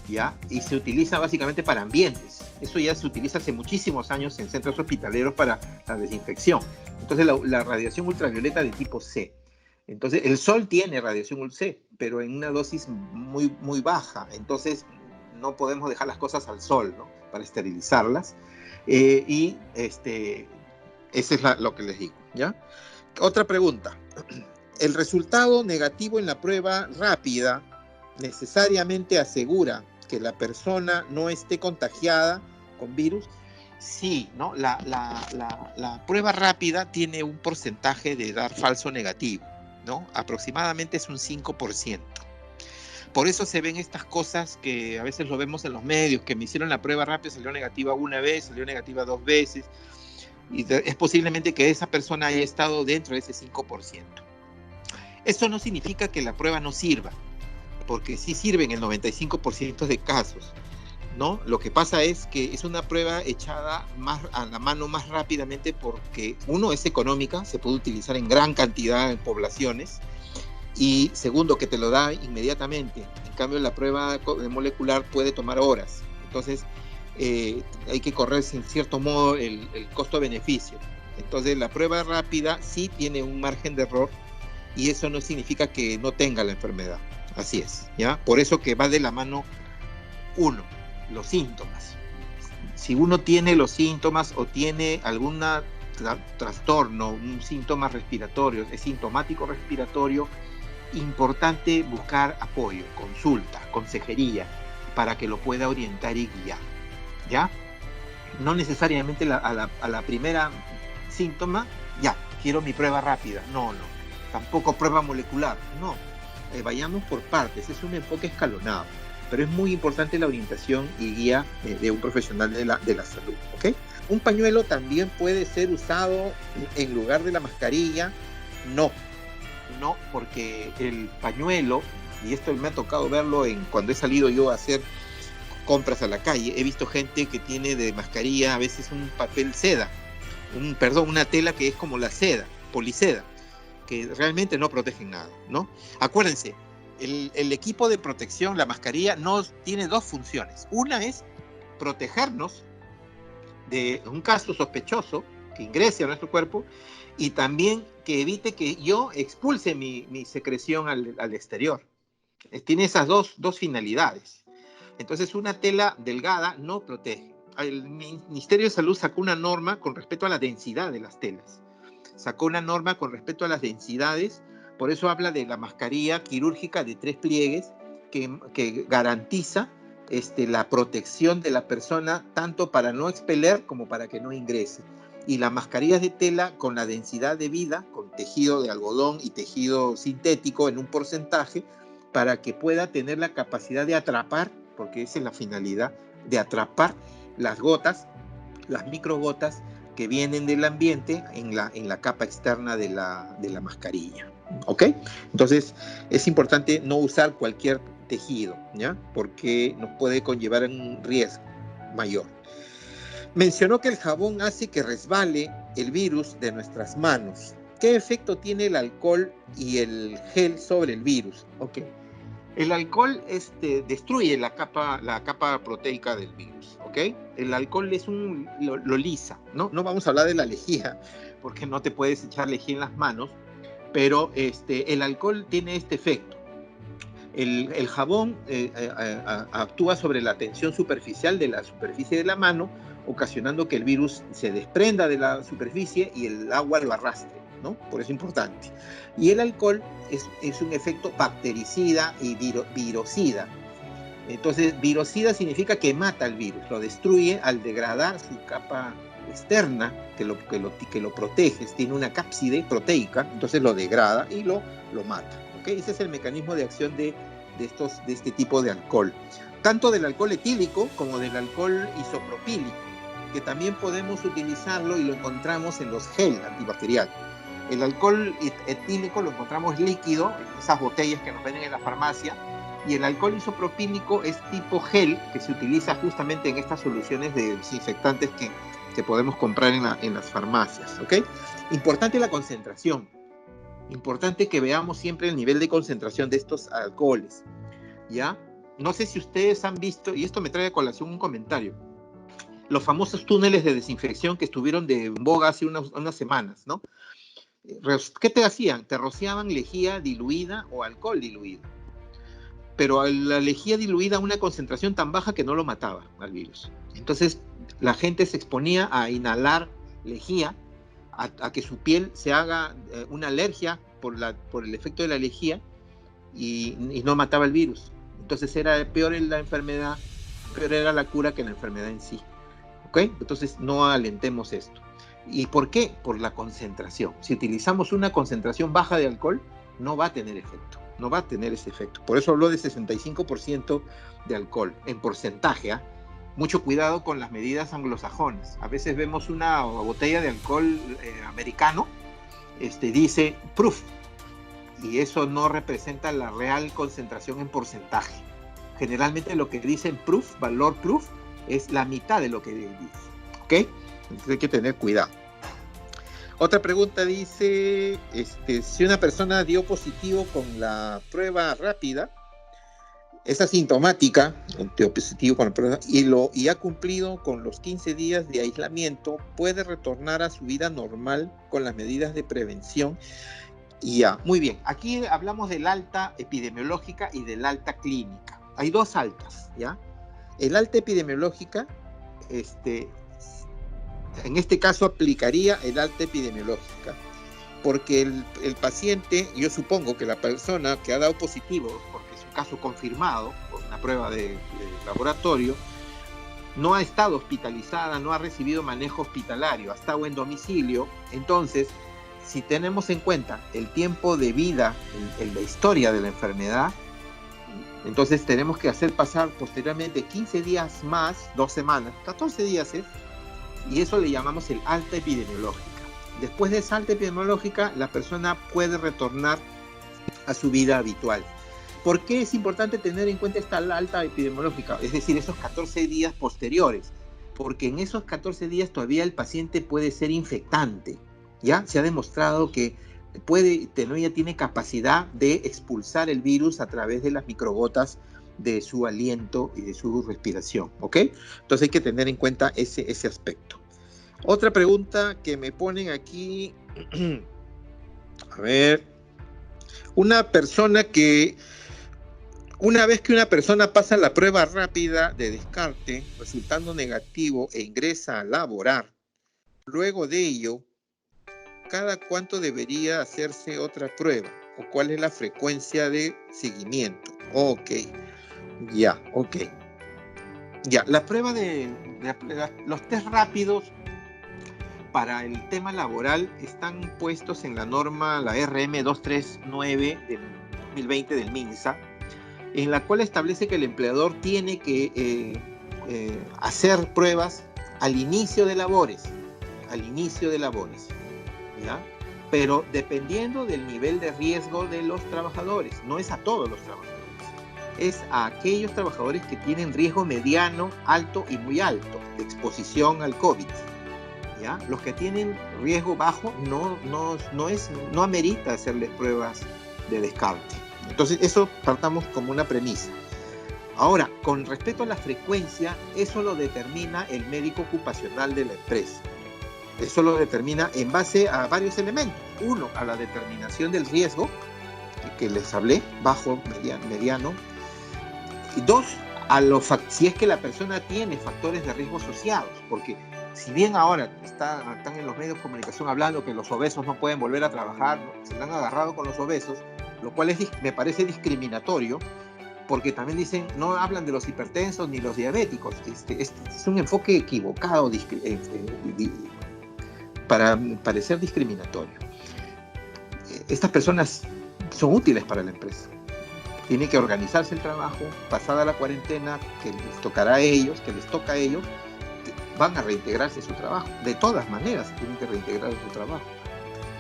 ¿ya? Y se utiliza básicamente para ambientes. Eso ya se utiliza hace muchísimos años en centros hospitaleros para la desinfección. Entonces la radiación ultravioleta de tipo C. Entonces el sol tiene radiación C, pero en una dosis muy, muy baja. Entonces no podemos dejar las cosas al sol, ¿no? Para esterilizarlas. Eso es lo que les digo, ¿ya? Otra pregunta. ¿El resultado negativo en la prueba rápida necesariamente asegura que la persona no esté contagiada con virus? Sí, ¿no? La prueba rápida tiene un porcentaje de dar falso negativo, ¿no? Aproximadamente es un 5%. Por eso se ven estas cosas que a veces lo vemos en los medios, que me hicieron la prueba rápida, salió negativa una vez, salió negativa 2 veces, y es posiblemente que esa persona haya estado dentro de ese 5%. Eso no significa que la prueba no sirva, porque sí sirve en el 95% de casos, ¿no? Lo que pasa es que es una prueba echada más a la mano más rápidamente porque, uno, es económica, se puede utilizar en gran cantidad en poblaciones, y segundo, que te lo da inmediatamente. En cambio, la prueba molecular puede tomar horas. Entonces, hay que correrse en cierto modo el costo-beneficio. Entonces, la prueba rápida sí tiene un margen de error y eso no significa que no tenga la enfermedad. Así es, ¿ya? Por eso que va de la mano, uno, los síntomas. Si uno tiene los síntomas o tiene algún trastorno, un síntoma respiratorio, es sintomático respiratorio, importante buscar apoyo, consulta, consejería, para que lo pueda orientar y guiar, ¿ya? No necesariamente a la primera síntoma, ya, quiero mi prueba rápida, no. Tampoco prueba molecular, no. Vayamos por partes, es un enfoque escalonado, pero es muy importante la orientación y guía de un profesional de la salud, ¿ok? ¿Un pañuelo también puede ser usado en lugar de la mascarilla? No, porque el pañuelo, y esto me ha tocado verlo cuando he salido yo a hacer compras a la calle, he visto gente que tiene de mascarilla a veces un papel seda, una tela que es como la seda, poliseda, que realmente no protegen nada, ¿no? Acuérdense, el equipo de protección, la mascarilla, tiene 2 funciones. Una es protegernos de un caso sospechoso que ingrese a nuestro cuerpo y también que evite que yo expulse mi secreción al exterior. Tiene esas dos finalidades. Entonces, una tela delgada no protege. El Ministerio de Salud sacó una norma con respecto a la densidad de las telas. Sacó una norma con respecto a las densidades, por eso habla de la mascarilla quirúrgica de 3 pliegues, que garantiza la protección de la persona, tanto para no expeler como para que no ingrese. Y las mascarillas de tela con la densidad debida, con tejido de algodón y tejido sintético en un porcentaje, para que pueda tener la capacidad de atrapar, porque esa es la finalidad, de atrapar las gotas, las microgotas que vienen del ambiente en la capa externa de la mascarilla. ¿Ok? Entonces, es importante no usar cualquier tejido, ¿ya? Porque nos puede conllevar un riesgo mayor. Mencionó que el jabón hace que resbale el virus de nuestras manos. ¿Qué efecto tiene el alcohol y el gel sobre el virus? Ok. El alcohol destruye la capa proteica del virus, ¿ok? El alcohol lo lisa, ¿no? No vamos a hablar de la lejía, porque no te puedes echar lejía en las manos, pero el alcohol tiene este efecto. El jabón actúa sobre la tensión superficial de la superficie de la mano, ocasionando que el virus se desprenda de la superficie y el agua lo arrastre, ¿no? Por eso es importante. Y el alcohol es un efecto bactericida y virocida. Entonces, virocida significa que mata al virus, lo destruye al degradar su capa externa que lo protege, tiene una cápside proteica, entonces lo degrada y lo mata. ¿Okay? Ese es el mecanismo de acción de este tipo de alcohol. Tanto del alcohol etílico como del alcohol isopropílico, que también podemos utilizarlo y lo encontramos en los gel antibacterial. El alcohol etílico lo encontramos líquido, en esas botellas que nos venden en la farmacia, y el alcohol isopropílico es tipo gel, que se utiliza justamente en estas soluciones de desinfectantes que podemos comprar en las farmacias. ¿Okay? Importante la concentración. Importante que veamos siempre el nivel de concentración de estos alcoholes, ¿ya? No sé si ustedes han visto, y esto me trae a colación un comentario, los famosos túneles de desinfección que estuvieron de boga hace unas semanas, ¿no? ¿Qué te hacían? Te rociaban lejía diluida o alcohol diluido. Pero la lejía diluida a una concentración tan baja que no lo mataba al virus. Entonces, la gente se exponía a inhalar lejía, a que su piel se haga una alergia por el efecto de la lejía y no mataba el virus. Entonces era peor la enfermedad, peor era la cura que la enfermedad en sí. ¿Ok? Entonces no alentemos esto. ¿Y por qué? Por la concentración. Si utilizamos una concentración baja de alcohol, no va a tener efecto. No va a tener ese efecto. Por eso habló de 65% de alcohol en porcentaje. ¿eh? Mucho cuidado con las medidas anglosajonas. A veces vemos una botella de alcohol americano, dice proof, y eso no representa la real concentración en porcentaje. Generalmente lo que dicen proof, valor proof, es la mitad de lo que dice. ¿Ok? Entonces hay que tener cuidado. Otra pregunta dice, si una persona dio positivo con la prueba rápida, es asintomática, dio positivo con la prueba, y ha cumplido con los 15 días de aislamiento, puede retornar a su vida normal con las medidas de prevención. Y ya, muy bien. Aquí hablamos del alta epidemiológica y del alta clínica. Hay dos altas, ¿ya? El alta epidemiológica, en este caso aplicaría el alta epidemiológica, porque el paciente, yo supongo que la persona que ha dado positivo, porque es un caso confirmado por una prueba de laboratorio, no ha estado hospitalizada, no ha recibido manejo hospitalario, ha estado en domicilio. Entonces, si tenemos en cuenta el tiempo de vida en la historia de la enfermedad, entonces tenemos que hacer pasar posteriormente 15 días más, 2 semanas, 14 días, y eso le llamamos el alta epidemiológica. Después de esa alta epidemiológica, la persona puede retornar a su vida habitual. ¿Por qué es importante tener en cuenta esta alta epidemiológica? Es decir, esos 14 días posteriores, porque en esos 14 días todavía el paciente puede ser infectante. ¿Ya? Se ha demostrado que ya tiene capacidad de expulsar el virus a través de las microgotas de su aliento y de su respiración, ¿ok? Entonces hay que tener en cuenta ese aspecto. Otra pregunta que me ponen aquí, a ver, una vez que una persona pasa la prueba rápida de descarte, resultando negativo e ingresa a laborar, luego de ello, ¿cada cuánto debería hacerse otra prueba? o cuál es la frecuencia de seguimiento? Ok, ya, ok. Ya, la prueba los test rápidos para el tema laboral están puestos en la norma, la RM 239 del 2020 del MINSA, en la cual establece que el empleador tiene que hacer pruebas al inicio de labores, ¿ya? Pero dependiendo del nivel de riesgo de los trabajadores, no es a todos los trabajadores, es a aquellos trabajadores que tienen riesgo mediano, alto y muy alto de exposición al COVID, ¿ya? Los que tienen riesgo bajo no amerita hacerles pruebas de descarte. Entonces eso partamos como una premisa. Ahora, con respecto a la frecuencia, eso lo determina el médico ocupacional de la empresa. Eso lo determina en base a varios elementos. Uno, a la determinación del riesgo, que les hablé, bajo, mediano. Y dos, si es que la persona tiene factores de riesgo asociados, porque si bien ahora están en los medios de comunicación hablando que los obesos no pueden volver a trabajar, se han agarrado con los obesos, lo cual me parece discriminatorio, porque también dicen, no hablan de los hipertensos ni los diabéticos. Es un enfoque equivocado para parecer discriminatorio. Estas personas son útiles para la empresa. Tiene que organizarse el trabajo, pasada la cuarentena, que les toca a ellos, van a reintegrarse a su trabajo. De todas maneras, tienen que reintegrar a su trabajo,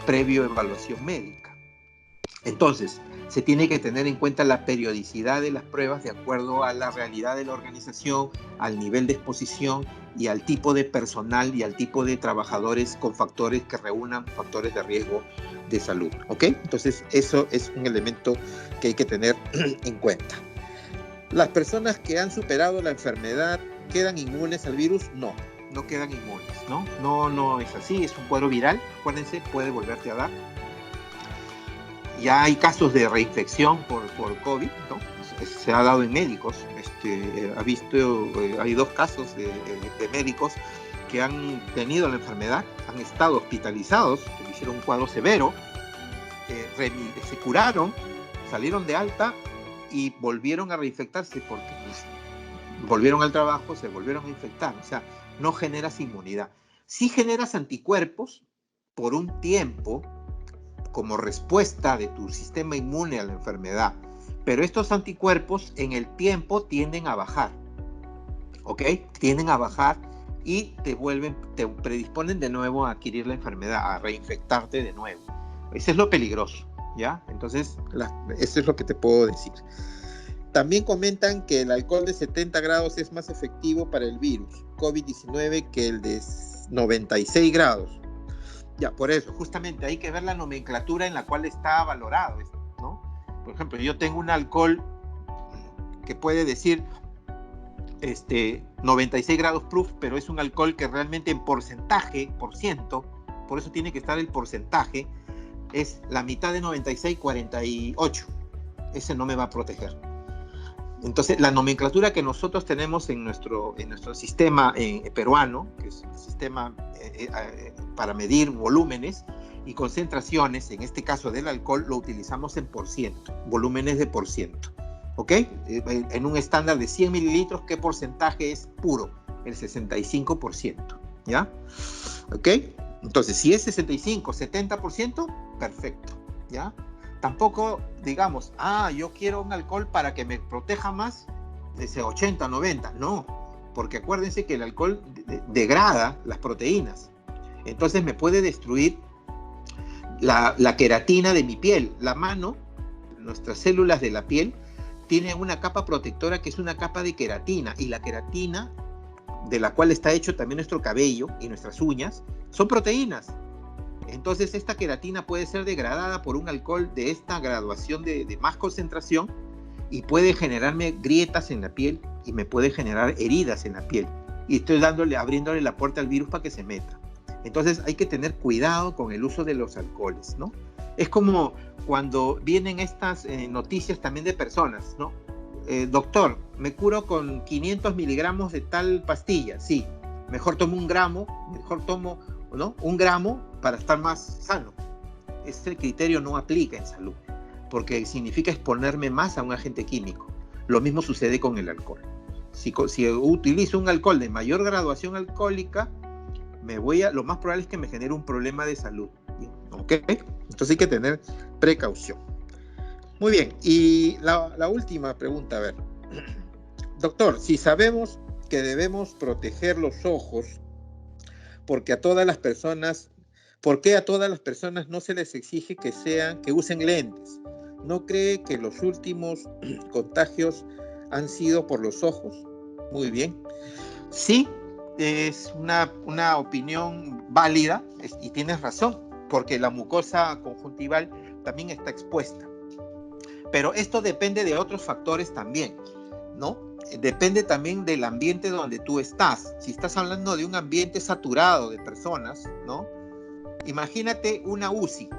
previo evaluación médica. Entonces, se tiene que tener en cuenta la periodicidad de las pruebas de acuerdo a la realidad de la organización, al nivel de exposición y al tipo de personal y al tipo de trabajadores con factores que reúnan factores de riesgo de salud. ¿Ok? Entonces, eso es un elemento que hay que tener en cuenta. ¿Las personas que han superado la enfermedad quedan inmunes al virus? No quedan inmunes, ¿no? No es así, es un cuadro viral, acuérdense, puede volverte a dar. Ya hay casos de reinfección por COVID, ¿no? Se ha dado en médicos. Hay 2 casos de médicos que han tenido la enfermedad, han estado hospitalizados, hicieron un cuadro severo, se curaron, salieron de alta y volvieron a reinfectarse porque volvieron al trabajo, se volvieron a infectar. O sea, no generas inmunidad. Sí generas anticuerpos por un tiempo, como respuesta de tu sistema inmune a la enfermedad, pero estos anticuerpos en el tiempo tienden a bajar, ¿ok? Tienden a bajar y te predisponen de nuevo a adquirir la enfermedad, a reinfectarte de nuevo. Eso es lo peligroso, ¿ya? Entonces, eso es lo que te puedo decir. También comentan que el alcohol de 70 grados es más efectivo para el virus COVID-19 que el de 96 grados. Ya, por eso, justamente hay que ver la nomenclatura en la cual está valorado, ¿no? Por ejemplo, yo tengo un alcohol que puede decir 96 grados proof, pero es un alcohol que realmente en porcentaje, por eso tiene que estar el porcentaje, es la mitad de 96, 48. Ese no me va a proteger. Entonces, la nomenclatura que nosotros tenemos en nuestro sistema peruano, que es el sistema para medir volúmenes y concentraciones, en este caso del alcohol, lo utilizamos en porciento, volúmenes de porciento. ¿Ok? En un estándar de 100 mililitros, ¿qué porcentaje es puro? El 65%. ¿Ya? ¿Ok? Entonces, si es 65, 70%, perfecto. ¿Ya? Tampoco digamos, yo quiero un alcohol para que me proteja más de ese 80, 90. No, porque acuérdense que el alcohol degrada las proteínas. Entonces me puede destruir la queratina de mi piel. La mano, nuestras células de la piel, tienen una capa protectora que es una capa de queratina. Y la queratina, de la cual está hecho también nuestro cabello y nuestras uñas, son proteínas. Entonces esta queratina puede ser degradada por un alcohol de esta graduación de más concentración y puede generarme grietas en la piel y me puede generar heridas en la piel. Y estoy abriéndole la puerta al virus para que se meta. Entonces hay que tener cuidado con el uso de los alcoholes, ¿no? Es como cuando vienen estas noticias también de personas, ¿no? Doctor, me curo con 500 miligramos de tal pastilla. Sí, mejor tomo un gramo, ¿no? Un gramo para estar más sano. Este criterio no aplica en salud. porque significa exponerme más a un agente químico. Lo mismo sucede con el alcohol. Si utilizo un alcohol de mayor graduación alcohólica, lo más probable es que me genere un problema de salud. ¿Ok? Entonces hay que tener precaución. Muy bien, y la última pregunta, a ver. Doctor, si sabemos que debemos proteger los ojos, ¿por qué a todas las personas no se les exige que usen lentes? ¿No cree que los últimos contagios han sido por los ojos? Muy bien. Sí, es una opinión válida y tienes razón, porque la mucosa conjuntival también está expuesta. Pero esto depende de otros factores también, ¿no? Depende también del ambiente donde tú estás. Si estás hablando de un ambiente saturado de personas, ¿no? Imagínate una UCI.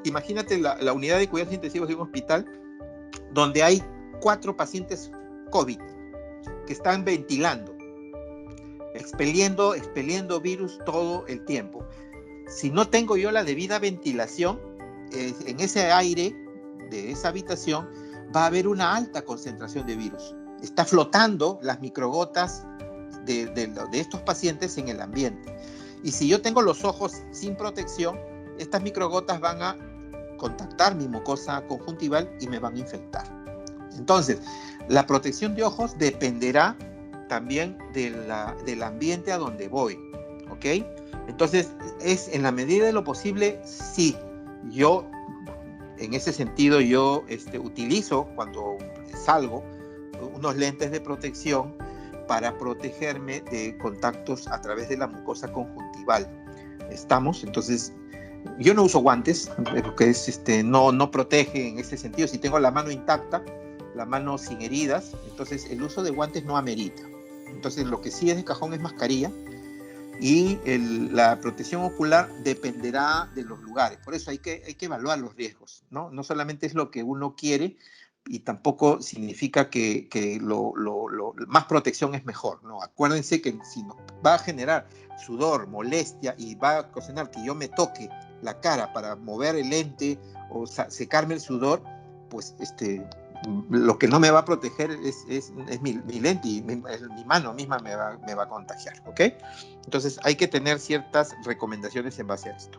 Imagínate la unidad de cuidados intensivos de un hospital donde hay 4 pacientes COVID que están ventilando, expeliendo virus todo el tiempo. Si no tengo yo la debida ventilación, en ese aire de esa habitación va a haber una alta concentración de virus. Está flotando las microgotas de estos pacientes en el ambiente. Y si yo tengo los ojos sin protección, estas microgotas van a contactar mi mucosa conjuntival y me van a infectar. Entonces, la protección de ojos dependerá también del ambiente a donde voy, ¿ok? Entonces, es en la medida de lo posible, sí. Yo, en ese sentido, utilizo cuando salgo unos lentes de protección para protegerme de contactos a través de la mucosa conjuntival. ¿Estamos? Entonces, yo no uso guantes, porque no protege en ese sentido. Si tengo la mano intacta, la mano sin heridas, entonces el uso de guantes no amerita. Entonces, lo que sí es de cajón es mascarilla, y la protección ocular dependerá de los lugares. Por eso hay que evaluar los riesgos, ¿no? No solamente es lo que uno quiere, y tampoco significa que más protección es mejor, ¿no? Acuérdense que si nos va a generar sudor, molestia, y va a ocasionar que yo me toque la cara para mover el lente o secarme el sudor, pues lo que no me va a proteger es mi lente, y mi mano misma me va a contagiar, ¿ok? Entonces hay que tener ciertas recomendaciones en base a esto.